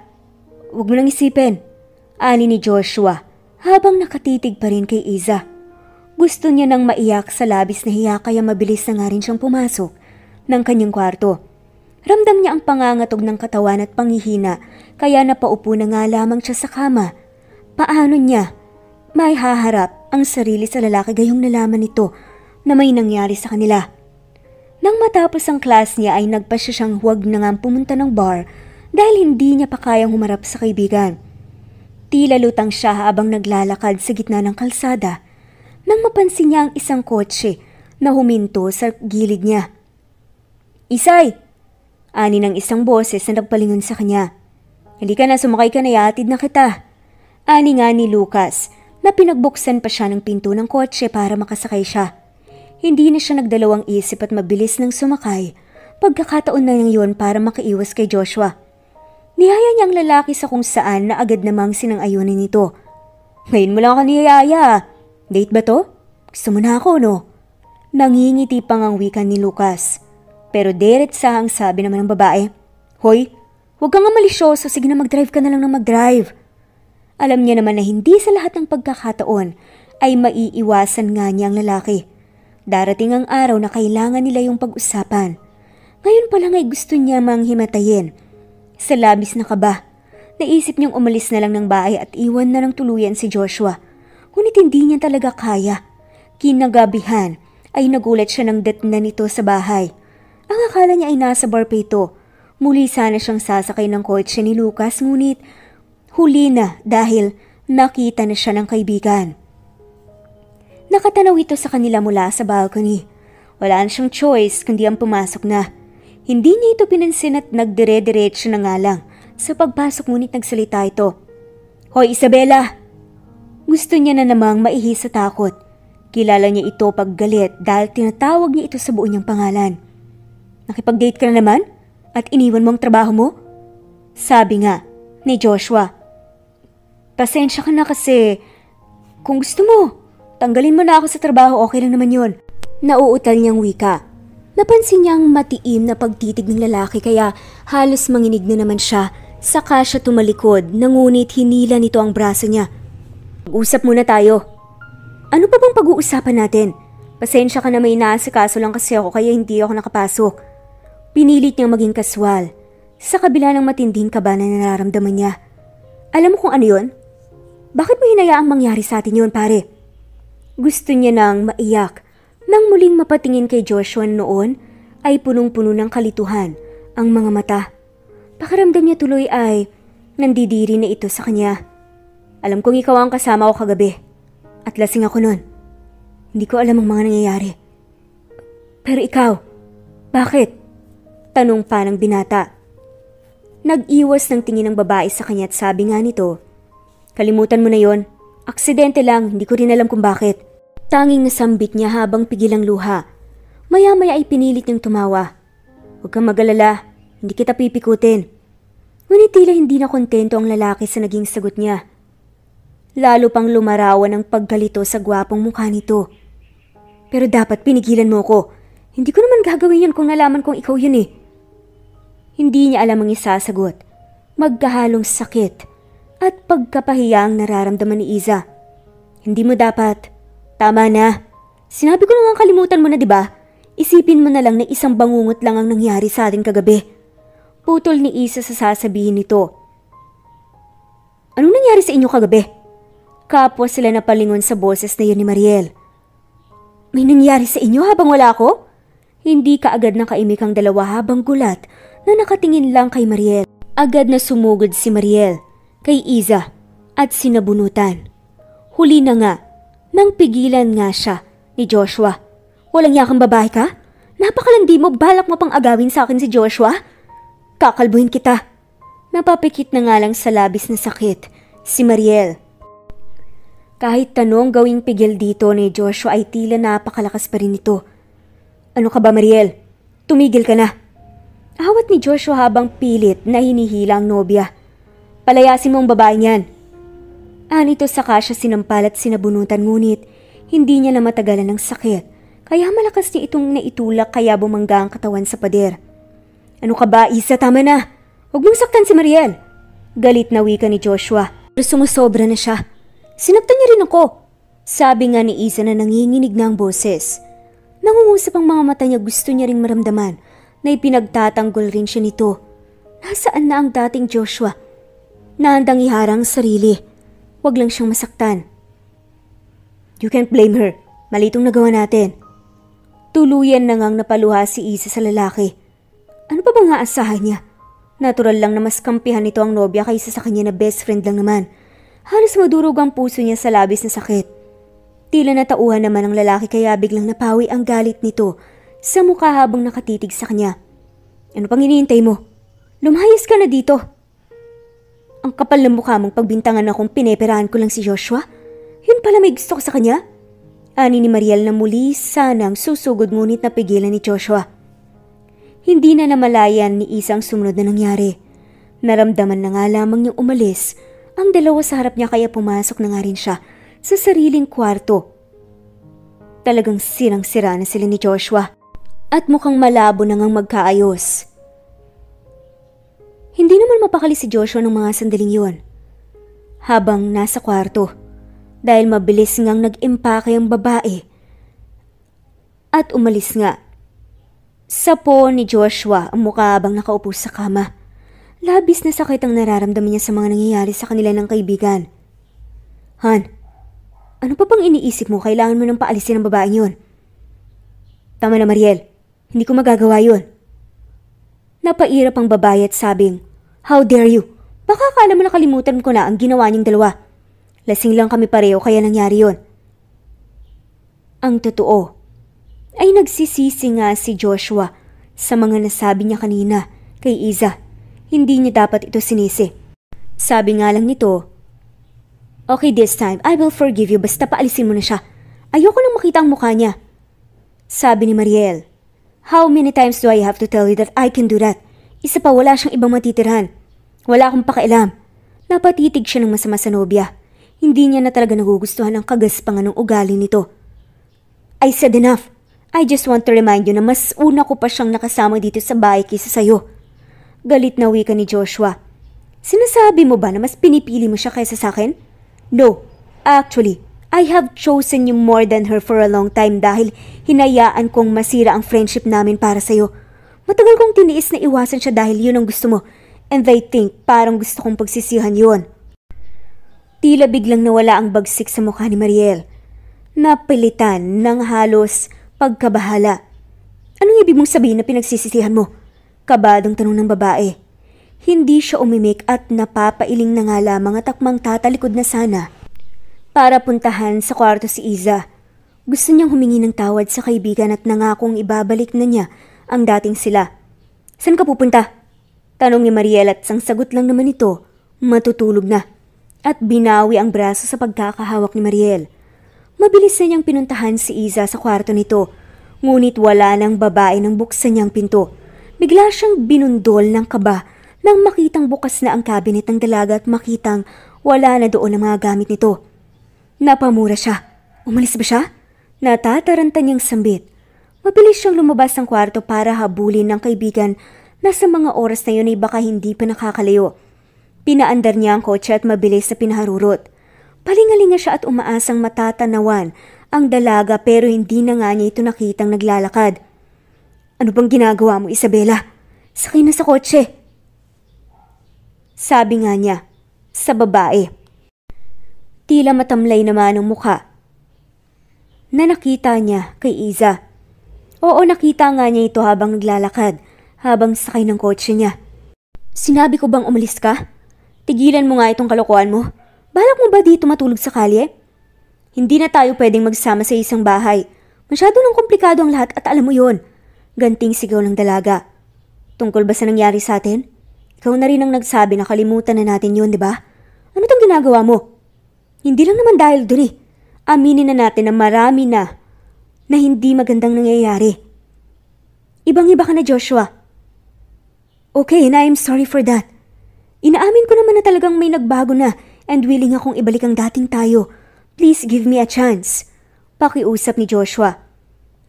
Huwag mo nang isipin," ani ni Joshua habang nakatitig pa rin kay Iza. Gusto niya nang maiyak sa labis na hiya kaya mabilis na nga rin siyang pumasok ng kanyang kwarto. Ramdam niya ang pangangatog ng katawan at panghihina kaya napaupo na nga lamang siya sa kama. Paano niya may haharap ang sarili sa lalaki gayong nalaman nito na may nangyari sa kanila? Nang matapos ang class niya ay nagpasya siyang huwag na nga pumunta ng bar dahil hindi niya pa kayang humarap sa kaibigan. Tila lutang siya habang naglalakad sa gitna ng kalsada nang mapansin niya ang isang kotse na huminto sa gilid niya. "Isay!" Ani ng isang boses na nagpalingon sa kanya. "Halika na, sumakay ka na, ihatid na kita." Ani nga ni Lucas na pinagbuksan pa siya ng pinto ng kotse para makasakay siya. Hindi na siya nagdalawang isip at mabilis nang sumakay. Pagkakataon na yun para makaiwas kay Joshua. Niyaya niya ang lalaki sa kung saan na agad namang sinang-ayunin nito. "Ngayon mo lang ako niyaya. Date ba to? Gusto mo na ako, no?" Nangingiti pang ang wika ni Lucas. Pero diretsa ang sabi naman ng babae, "Hoy, huwag kang nga malisyoso. Sige na, mag-drive ka na lang ng mag-drive." Alam niya naman na hindi sa lahat ng pagkakataon ay maiiwasan nga niya ang lalaki. Darating ang araw na kailangan nila yung pag-usapan. Ngayon pa lang ay gusto niya manghimatayin. Sa labis na kaba, naisip niyang umalis na lang ng bahay at iwan na ng tuluyan si Joshua. Ngunit hindi niya talaga kaya. Kinagabihan ay nagulat siya ng datnan nito sa bahay. Ang akala niya ay nasa bar pa ito. Muli sana siyang sasakay ng kotse ni Lucas ngunit huli na dahil nakita na siya ng kaibigan. Nakatanaw ito sa kanila mula sa balcony. Wala na siyang choice kundi ang pumasok na. Hindi niya ito pinansin at nagdire-diretso na nga lang. Sa pagpasok ngunit nagsalita ito. "Hoy, Isabela!" Gusto niya na namang maihi sa takot. Kilala niya ito paggalit dahil tinatawag niya ito sa buo niyang pangalan. "Nakipag-date ka na naman? At iniwan mo ang trabaho mo?" Sabi nga ni Joshua. "Pasensya ka na kasi kung gusto mo, tanggalin mo na ako sa trabaho, okay lang naman yun." Nauutal niyang wika. Napansin niyang matiim na pagtitig ng lalaki kaya halos manginig na naman siya. Saka siya tumalikod, ngunit hinila nito ang braso niya. "Mag-usap muna tayo." "Ano pa bang pag-uusapan natin? Pasensya ka na, may inaasikaso lang kasi ako kaya hindi ako nakapasok." Pinilit niyang maging kaswal. Sa kabila ng matinding kaba na nararamdaman niya. "Alam mo kung ano yun? Bakit mo hinayaang mangyari sa atin yun, pare?" Gusto niya nang maiyak. Nang muling mapatingin kay Joshua noon, ay punong-puno ng kalituhan ang mga mata. Pakiramdam niya tuloy ay nandidiri na ito sa kanya. "Alam kong ikaw ang kasama ko kagabi. At lasing ako nun. Hindi ko alam ang mga nangyayari. Pero ikaw, bakit?" Tanong pa ng binata. Nag-iwas ng tingin ng babae sa kanya at sabi nga nito, "Kalimutan mo na yon. Aksidente lang, hindi ko rin alam kung bakit." Tanging nasambit niya habang pigil ang luha. Maya-maya ay pinilit niyang tumawa. "Huwag kang mag-alala, hindi kita pipikutin." Ngunit tila hindi na kontento ang lalaki sa naging sagot niya. Lalo pang lumarawan ang paggalito sa gwapong mukha nito. "Pero dapat pinigilan mo ko. Hindi ko naman gagawin yan kung nalaman kong ikaw yun eh." Hindi niya alam ang isasagot. Magkahalong sakit at pagkapahiya ang nararamdaman ni Iza. "Hindi mo dapat. Tama na. Sinabi ko na nga kalimutan mo na, 'di ba? Isipin mo na lang na isang bangungot lang ang nangyari sa atin kagabi." Putol ni Isa sa sasabihin nito. "Anong nangyari sa inyo kagabi?" Kapwa sila napalingon sa boses na yun ni Mariel. "May nangyari sa inyo habang wala ako?" Hindi kaagad nakaimik ang dalawa habang gulat na nakatingin lang kay Mariel. Agad na sumugod si Mariel kay Iza at sinabunutan. Huli na nga, nang pigilan nga siya ni Joshua. "Walang yakang babae ka? Napakalandi mo, balak mo pang agawin sa akin si Joshua? Kakalbuhin kita." Napapikit na nga lang sa labis na sakit si Mariel. Kahit tanong gawing pigil dito ni Joshua ay tila napakalakas pa rin ito. "Ano ka ba, Mariel? Tumigil ka na." Awat ni Joshua habang pilit na hinihila ang nobya. "Palayasin mo ang babae niyan." Anito saka siya sinampal at sinabunutan ngunit hindi niya na matagalan ng sakit kaya malakas niya itong naitulak kaya bumangga ang katawan sa pader. "Ano ka ba, Isa? Tama na. Huwag mong saktan si Mariel." Galit na wika ni Joshua. Pero sumusobra na siya. "Sinaktan niya rin ako. Sabi nga ni Isa na nanginginig na ang boses. Nangungusap ang mga mata niya, gusto niya ring maramdaman na ipinagtatanggol rin siya nito. Nasaan na ang dating Joshua? Nahandang iharang sarili. Huwag lang siyang masaktan. You can't blame her. Mali itong nagawa natin. Tuluyan na ngang napaluha si Isa sa lalaki. Ano pa bang aasahan niya? Natural lang na mas kampihan nito ang nobya kaysa sa kanya na best friend lang naman. Halos madurog ang puso niya sa labis na sakit. Tila natauhan naman ang lalaki kaya biglang napawi ang galit nito sa mukha habang nakatitig sa kanya. Ano pang iniintay mo? Lumayas ka na dito. Ang kapal ng mukha mong pagbintangan akong pineperahan ko lang si Joshua. Yun pala may gusto ko sa kanya? Ani ni Mariel na muli sanang susugod ngunit napigilan ni Joshua. Hindi na namalayan ni Isa ang sumunod na nangyari. Naramdaman na nga lamang niyang umalis ang dalawa sa harap niya kaya pumasok na nga rin siya sa sariling kwarto. Talagang sirang-sira na sila ni Joshua at mukhang malabo na ngang magkaayos. Hindi naman mapakali si Joshua ng mga sandaling yun. Habang nasa kwarto, dahil mabilis ngang nag-impake ang babae at umalis nga. Sapo ni Joshua ang mukha habang nakaupo sa kama. Labis na sakit ang nararamdaman niya sa mga nangyayari sa kanila ng kaibigan. Han, ano pa bang iniisip mo? Kailangan mo nang paalisin ang babaeng yun. Tama na Mariel, hindi ko magagawa yun. Napairap ang babae at sabing, how dare you? Baka akala mo nakalimutan ko na ang ginawa niyong dalawa. Lasing lang kami pareho kaya nangyari yun. Ang totoo ay nagsisisi nga si Joshua sa mga nasabi niya kanina kay Isa. Hindi niya dapat ito sinisi. Sabi nga lang nito, okay, this time I will forgive you basta paalisin mo na siya. Ayoko nang makita ang mukha niya. Sabi ni Mariel, how many times do I have to tell you that I can do that? Isa pa wala siyang ibang matitirhan. Wala akong pakialam. Napatitig siya ng masama sa nobya. Hindi niya na talaga nagugustuhan ang kagaspangan ng ugali nito. I said enough. I just want to remind you na mas una ko pa siyang nakasama dito sa bahay kaysa sa'yo. Galit na wika ni Joshua. Sinasabi mo ba na mas pinipili mo siya kaysa sa akin? No, actually, I have chosen you more than her for a long time dahil hinayaan kong masira ang friendship namin para sa'yo. Matagal kong tiniis na iwasan siya dahil yun ang gusto mo. And they think parang gusto kong pagsisihan yun. Tila biglang nawala ang bagsik sa mukha ni Mariel. Napilitan ng halos pagkabahala. Anong ibig mong sabihin na pinagsisisihan mo? Kabadong tanong ng babae. Hindi siya umimik at napapailing na nga lamang at akmang tatalikod na sana para puntahan sa kwarto si Isa. Gusto niyang humingi ng tawad sa kaibigan at nangakong ibabalik na niya ang dating sila. Saan ka pupunta? Tanong ni Mariel at sang sagot lang naman ito, matutulog na. At binawi ang braso sa pagkakahawak ni Mariel. Mabilis na niyang pinuntahan si Isa sa kwarto nito, ngunit wala ng babae nang buksan niyang pinto. Bigla siyang binundol ng kaba nang makitang bukas na ang cabinet ng dalaga at makitang wala na doon ang mga gamit nito. Napamura siya. Umalis ba siya? Natataranta niyang sambit. Mabilis siyang lumabas ng kwarto para habulin ng kaibigan na sa mga oras na yun ay baka hindi pa nakakalayo. Pinaandar niya ang kotse at mabilis na pinaharurot. Palingalinga siya at umaasang matatanawan ang dalaga pero hindi na nga niya ito nakitang naglalakad. Ano bang ginagawa mo, Isabela? Sakay na sa kotse. Sabi nga niya sa babae. Tila matamlay naman ang mukha na nakita niya kay Isa. Oo, nakita nga niya ito habang naglalakad, habang sakay ng kotse niya. Sinabi ko bang umalis ka? Tigilan mo nga itong kalokohan mo. Balak mo ba dito matulog sa kalye? Hindi na tayo pwedeng magsama sa isang bahay. Masyado nang komplikado ang lahat at alam mo yon. Ganting sigaw ng dalaga. Tungkol ba sa nangyari sa atin? Ikaw na rin ang nagsabi na kalimutan na natin yun, di ba? Ano tong ginagawa mo? Hindi lang naman dahil dun eh. Aminin na natin na marami na hindi magandang nangyayari. Ibang-iba ka na, Joshua. Okay, and I am sorry for that. Inaamin ko naman na talagang may nagbago na and willing akong ibalik ang dating tayo. Please give me a chance. Pakiusap ni Joshua.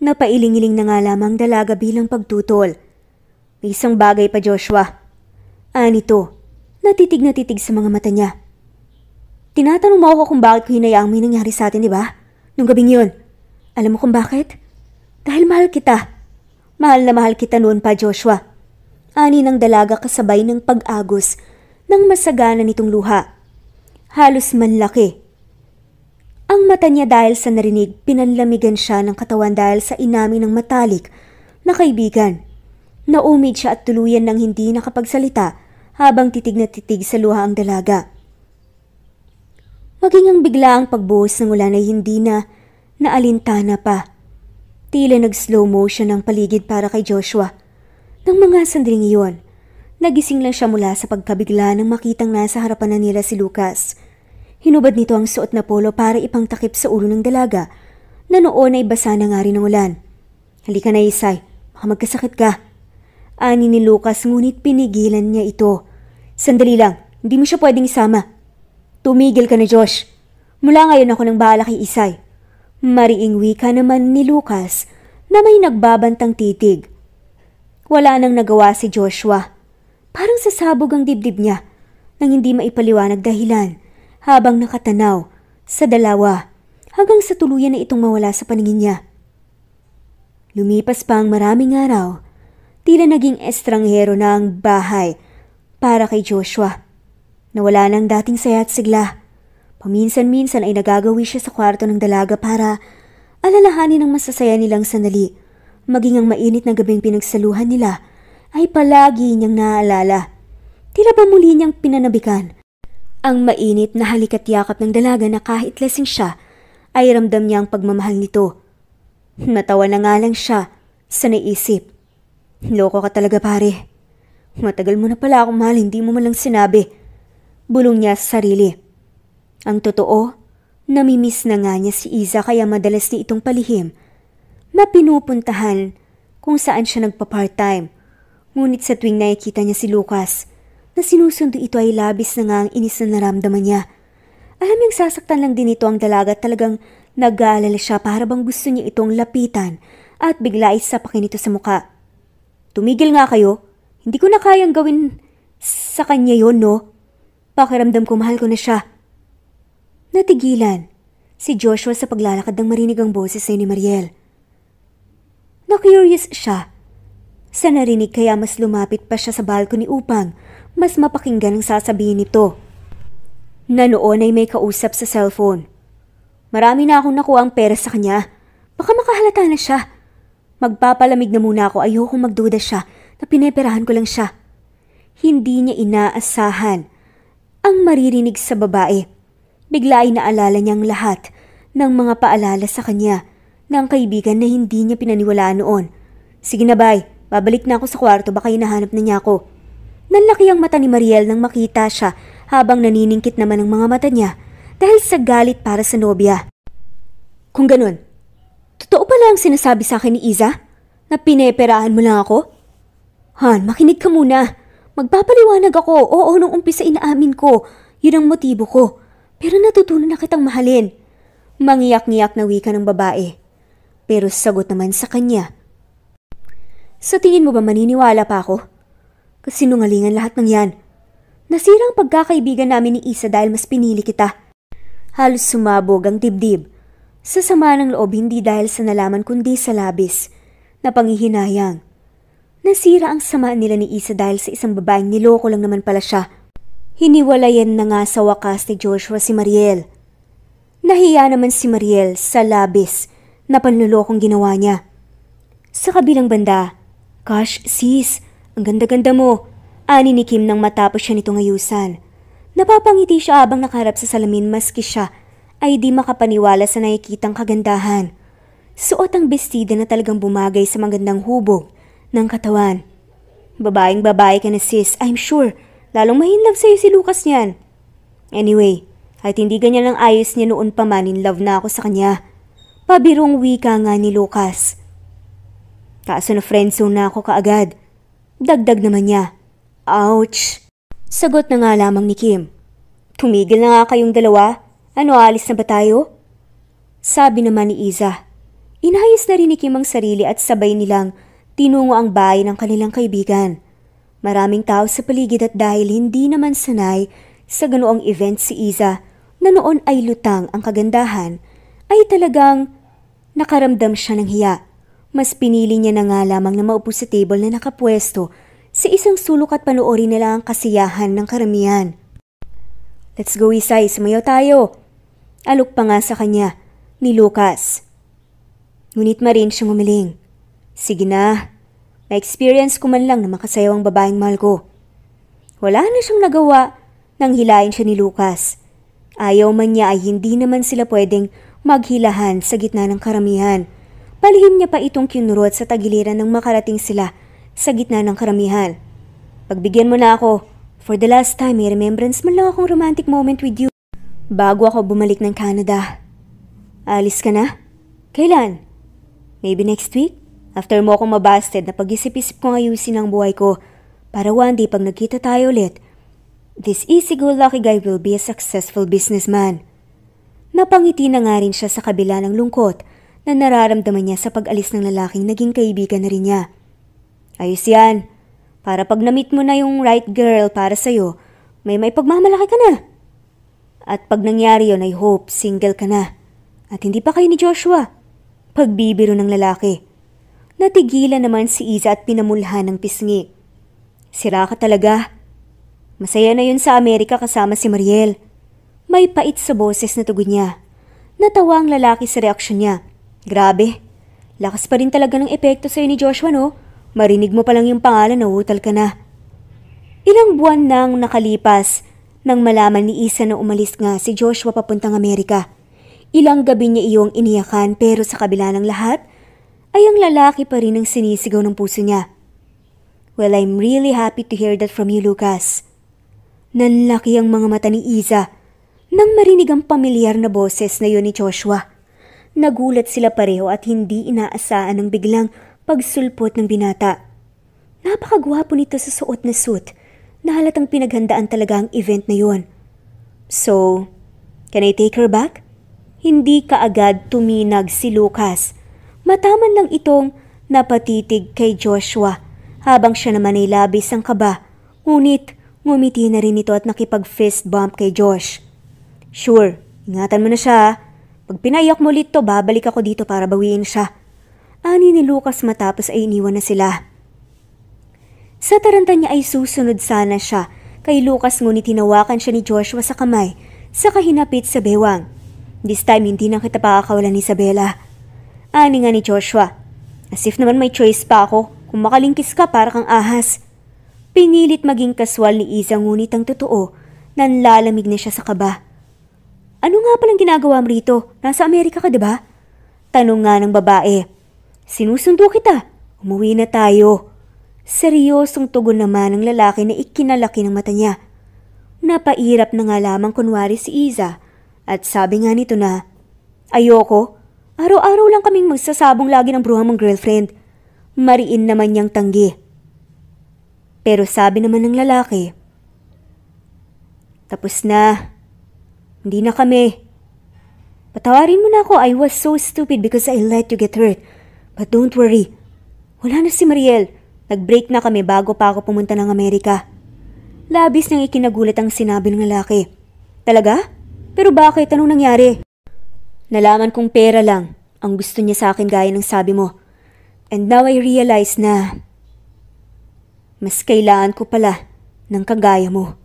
Napailing-iling na nga lamang dalaga bilang pagtutol. May isang bagay pa, Joshua. Anito, natitig sa mga mata niya. Tinatanong mo ako kung bakit ko hinayaang may nangyari sa atin, di ba? Nung gabing yun, alam mo kung bakit? Dahil mahal kita. Mahal na mahal kita noon pa, Joshua. Ani ng dalaga kasabay ng pag-agos ng masagana nitong luha. Halos manlaki. Ang mata niya dahil sa narinig, pinanlamigan siya ng katawan dahil sa inami ng matalik na kaibigan. Naumid siya at tuluyan ng hindi nakapagsalita habang titig na titig sa luha ang dalaga. Maging ang biglaang pagbuhos ng ulan ay hindi na naalintana pa. Tila nag-slow motion ang paligid para kay Joshua. Nang mga sandaling iyon, nagising lang siya mula sa pagkabigla nang makitang nasa harapan na nila si Lucas. Hinubad nito ang suot na polo para ipangtakip sa ulo ng dalaga na noon ay basa na nga rin ng ulan. Halika na, Isay, baka magkasakit ka. Ani ni Lucas ngunit pinigilan niya ito. Sandali lang, hindi mo siya pwedeng isama. Tumigil ka na, Josh. Mula ngayon ako nang bahala kay Isay. Mariing wika naman ni Lucas na may nagbabantang titig. Wala nang nagawa si Joshua. Parang sasabog ang dibdib niya nang hindi maipaliwanag dahilan habang nakatanaw sa dalawa hanggang sa tuluyan na itong mawala sa paningin niya. Lumipas pa ang maraming araw, tila naging estranghero na ang bahay para kay Joshua. Nawala ng dating saya at sigla. Paminsan-minsan ay nagagawi siya sa kwarto ng dalaga para alalahanin ang masasaya nilang sandali. Maging ang mainit na gabing pinagsaluhan nila ay palagi niyang naaalala. Tila ba muli niyang pinanabikan ang mainit na halik at yakap ng dalaga na kahit lasing siya ay ramdam niya ang pagmamahal nito. Natawa na nga lang siya sa naisip. Loko ka talaga, pare. Matagal mo na pala akong mahal, hindi mo man lang sinabi. Bulong niya sa sarili. Ang totoo, namimiss na nga niya si Iza kaya madalas niya itong palihim na pinupuntahan kung saan siya nagpa-part-time. Ngunit sa tuwing nakikita niya si Lucas, na sinusundo ito ay labis na nga ang inis na naramdaman niya. Alam niyang sasaktan lang din ito ang dalaga at talagang nag-aalala siya para bang gusto niya itong lapitan at bigla ay sapakin ito sa muka. Tumigil nga kayo, hindi ko na kayang gawin sa kanya yon, no? Pakiramdam ko mahal ko na siya. Natigilan si Joshua sa paglalakad ng marinig ang boses ni Mariel. Na-curious siya sa narinig kaya mas lumapit pa siya sa balcony upang mas mapakinggan ang sasabihin nito. Na noon ay may kausap sa cellphone. Marami na akong nakuha ang pera sa kanya. Baka makahalata na siya. Magpapalamig na muna ako, ayokong magduda siya na pineperahan ko lang siya. Hindi niya inaasahan ang maririnig sa babae. Bigla ay naalala niyang lahat ng mga paalala sa kanya ng kaibigan na hindi niya pinaniwalaan noon. Sige na, bye. Babalik na ako sa kwarto, baka hinahanap na niya ako. Nanlaki ang mata ni Mariel nang makita siya habang naniningkit naman ang mga mata niya dahil sa galit para sa nobya. Kung ganun, totoo pala ang sinasabi sa akin ni Iza na pineperahan mo lang ako? Han, makinig ka muna. Magpapaliwanag ako. Oo, nung umpisa inaamin ko. Yun ang motibo ko. Pero natutunan na kitang mahalin. Mangiyak-ngiyak na wika ng babae. Pero sagot naman sa kanya. Sa tingin mo ba maniniwala pa ako? Kasinungalingan lahat ng yan. Nasira ang pagkakaibigan namin ni Isa dahil mas pinili kita. Halos sumabog ang dibdib. Sa sama ng loob hindi dahil sa nalaman kundi sa labis na panghihinayang. Nasira ang samaan nila ni Isa dahil sa isang babaeng niloko lang naman pala siya. Hiniwalayan na nga sa wakas ni Joshua si Mariel. Nahiya naman si Mariel sa labis na panlulokong ginawa niya. Sa kabilang banda, Gosh, sis, ang ganda-ganda mo. Ani ni Kim nang matapos siya nitong ayusan. Napapangiti siya habang nakaharap sa salamin maski siya ay di makapaniwala sa nakikitang kagandahan. Suot ang bestida na talagang bumagay sa magandang hubog ng katawan. Babaeng babae ka na, sis, I'm sure. Lalong mahinlove sa'yo si Lucas niyan. Anyway, kahit hindi ganyan ang ayos niya noon pa man, in love na ako sa kanya. Pabirong wika nga ni Lucas. Kaso na friendzone na ako kaagad. Dagdag naman niya. Ouch! Sagot na nga lamang ni Kim. Tumigil na nga kayong dalawa. Ano, alis na ba tayo? Sabi naman ni Iza. Inayos na rin ni Kim ang sarili at sabay nilang tinungo ang bahay ng kanilang kaibigan. Maraming tao sa paligid at dahil hindi naman sanay sa ganoong event si Iza na noon ay lutang ang kagandahan, ay talagang nakaramdam siya ng hiya. Mas pinili niya na nga lamang na maupo sa table na nakapwesto sa isang sulok at panoorin nila ang kasiyahan ng karamihan. Let's go, Isay, sumayaw tayo. Alok pa nga sa kanya ni Lucas. Ngunit marin siyang umiling. Sige na, na-experience ko man lang na makasayaw ang babaeng mahal ko. Wala na siyang nagawa nang hilain siya ni Lucas. Ayaw man niya ay hindi naman sila pwedeng maghilahan sa gitna ng karamihan. Palihim niya pa itong kinurot sa tagiliran nang makarating sila sa gitna ng karamihan. Pagbigyan mo na ako. For the last time, may remembrance man lang akong romantic moment with you. Bago ako bumalik ng Canada. Alis ka na? Kailan? Maybe next week? After mo akong mabasted na pag-isip-isip kong ayusin ang buhay ko para one day pag nagkita tayo ulit, this easy-go-lucky guy will be a successful businessman. Napangiti na nga rin siya sa kabila ng lungkot na nararamdaman niya sa pag-alis ng lalaking naging kaibigan na rin niya. Ayos yan. Para pag na-meet mo na yung right girl para sa'yo, may pagmamalaki ka na. At pag nangyari yun, I hope single ka na. At hindi pa kayo ni Joshua. Pagbibiro ng lalaki. Natigilan naman si Iza at pinamulhan ng pisngi. Sira ka talaga. Masaya na yun sa Amerika kasama si Mariel. May pait sa boses na tugon niya. Natawa ang lalaki sa reaksyon niya. Grabe. Lakas pa rin talaga ng epekto sa'yo ni Joshua, no? Marinig mo pa lang yung pangalan, nahutal ka na. Ilang buwan nang nakalipas nang malaman ni Isa na umalis nga si Joshua papuntang Amerika. Ilang gabi niya iyong iniyakan pero sa kabila ng lahat, ay ang lalaki pa rin ang sinisigaw ng puso niya. Well, I'm really happy to hear that from you, Lucas. Nanlaki ang mga mata ni Iza nang marinig ang pamilyar na boses na yun ni Joshua. Nagulat sila pareho at hindi inaasahan ng biglang pagsulpot ng binata. Napakagwapo nito sa suot na suit na halatang pinaghandaan talaga ang event na yun. So, can I take her back? Hindi kaagad tuminag si Lucas. Mataman lang itong napatitig kay Joshua habang siya naman ay labis ang kaba. Ngunit ngumiti na rin ito at nakipag-fist bump kay Josh. Sure, ingatan mo na siya. Pag pinayak mo ulit to, babalik ako dito para bawiin siya. Ani ni Lucas matapos ay iniwan na sila. Sa taranta niya ay susunod sana siya kay Lucas ngunit tinawakan siya ni Joshua sa kamay sa kahinapit sa bewang. This time hindi na kita pakakawalan ni Isabela. Ani nga ni Joshua. As if naman may choice pa ako kung makalingkis ka para kang ahas. Pinilit maging kaswal ni Iza ngunit ang totoo nanlalamig na siya sa kaba. Ano nga palang ginagawa mo rito? Nasa Amerika ka, diba? Tanong nga ng babae. Sinusundo kita. Umuwi na tayo. Seryosong tugon naman ng lalaki na ikinalaki ng mata niya. Napairap na nga lamang kunwari si Iza at sabi nga nito na, ayoko. Araw-araw lang kaming magsasabong lagi ng bruhang mong girlfriend. Mariin naman niyang tanggi. Pero sabi naman ng lalaki, tapos na. Hindi na kami. Patawarin mo na ako, I was so stupid because I let you get hurt. But don't worry. Wala na si Mariel. Nag-break na kami bago pa ako pumunta ng Amerika. Labis nang ikinagulat ang sinabi ng lalaki. Talaga? Pero bakit? Anong nangyari? Nalaman kong pera lang ang gusto niya sa akin gaya ng sabi mo. And now I realize na mas kailangan ko pala ng kagaya mo.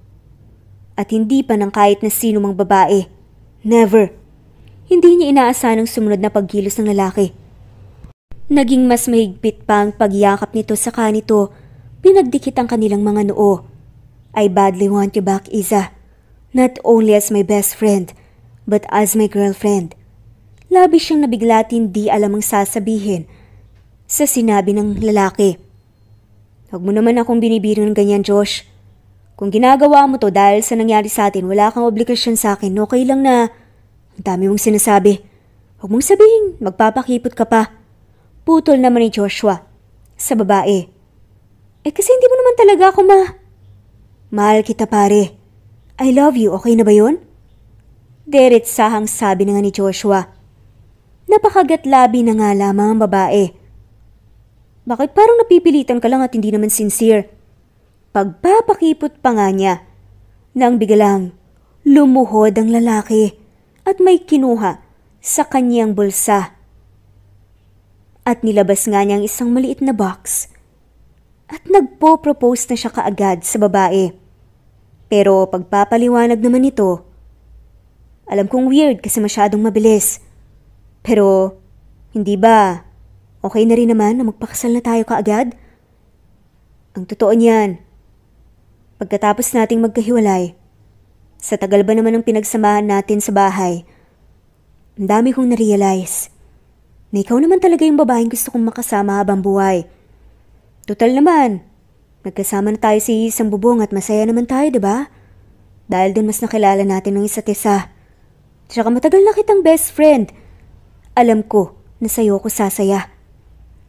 At hindi pa ng kahit na sino mang babae. Never. Hindi niya inaasahan ang sumunod na pagkilos ng lalaki. Naging mas mahigpit pa ang pagyakap nito sa kanito, pinagdikit ang kanilang mga noo. I badly want you back, Iza. Not only as my best friend, but as my girlfriend. Labis siyang nabigla at hindi alam ang sasabihin sa sinabi ng lalaki. Huwag mo naman akong binibiro ng ganyan, Josh. Kung ginagawa mo to dahil sa nangyari sa atin, wala kang obligasyon sa akin, okay lang na ang dami mong sinasabi. Huwag mong sabihin, magpapakipot ka pa. Putol naman ni Joshua sa babae. Kasi hindi mo naman talaga ako Mahal kita pare. I love you, okay na ba yun? Diretsahang sabi na nga ni Joshua. Napakagatlabi na nga lamang ang babae. Bakit parang napipilitan ka lang at hindi naman sincere? Pagpapakipot pa nga niya, nang biglang lumuhod ang lalaki at may kinuha sa kanyang bulsa. At nilabas nga niya ang isang maliit na box. At nagpo-propose na siya kaagad sa babae. Pero pagpapaliwanag naman ito, alam kong weird kasi masyadong mabilis. Pero, hindi ba, okay na rin naman na magpakasal na tayo kaagad? Ang totoo niyan, pagkatapos nating magkahiwalay, sa tagal ba naman ng pinagsamahan natin sa bahay, ang dami kong na-realize na ikaw naman talaga yung babaeng gusto kong makasama habang buhay. Total naman, nagkasama na tayo sa isang bubong at masaya naman tayo, diba? Dahil dun mas nakilala natin ng isa't isa. Tsaka matagal na kitang best friend. Alam ko na sa'yo ko sasaya.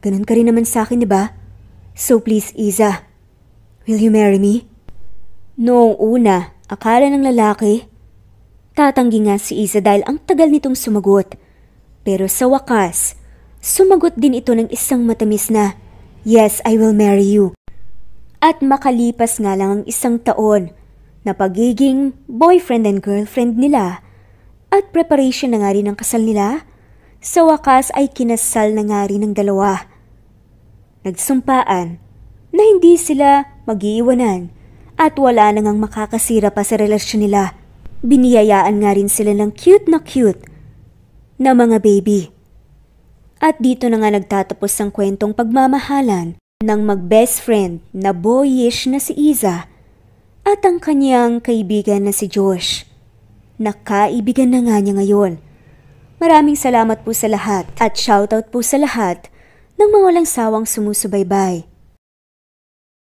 Ganun ka rin naman sa akin, diba? So please, Iza, will you marry me? Noong una, akala ng lalaki, tatanggi nga si Iza dahil ang tagal nitong sumagot. Pero sa wakas, sumagot din ito ng isang matamis na, "Yes, I will marry you." At makalipas nga lang ang isang taon na pagiging boyfriend and girlfriend nila at preparation na nga rin ng kasal nila, sa wakas ay kinasal na nga rin ng dalawa. Nagsumpaan na hindi sila mag-iiwanan at wala na ngang makakasira pa sa relasyon nila. Biniyayaan nga rin sila ng cute na mga baby. At dito na nga nagtatapos ang kwentong pagmamahalan ng mag-best friend na boyish na si Iza at ang kanyang kaibigan na si Josh. Nakaibigan na nga niya ngayon. Maraming salamat po sa lahat at shoutout po sa lahat ng mga walang sawang sumusubaybay.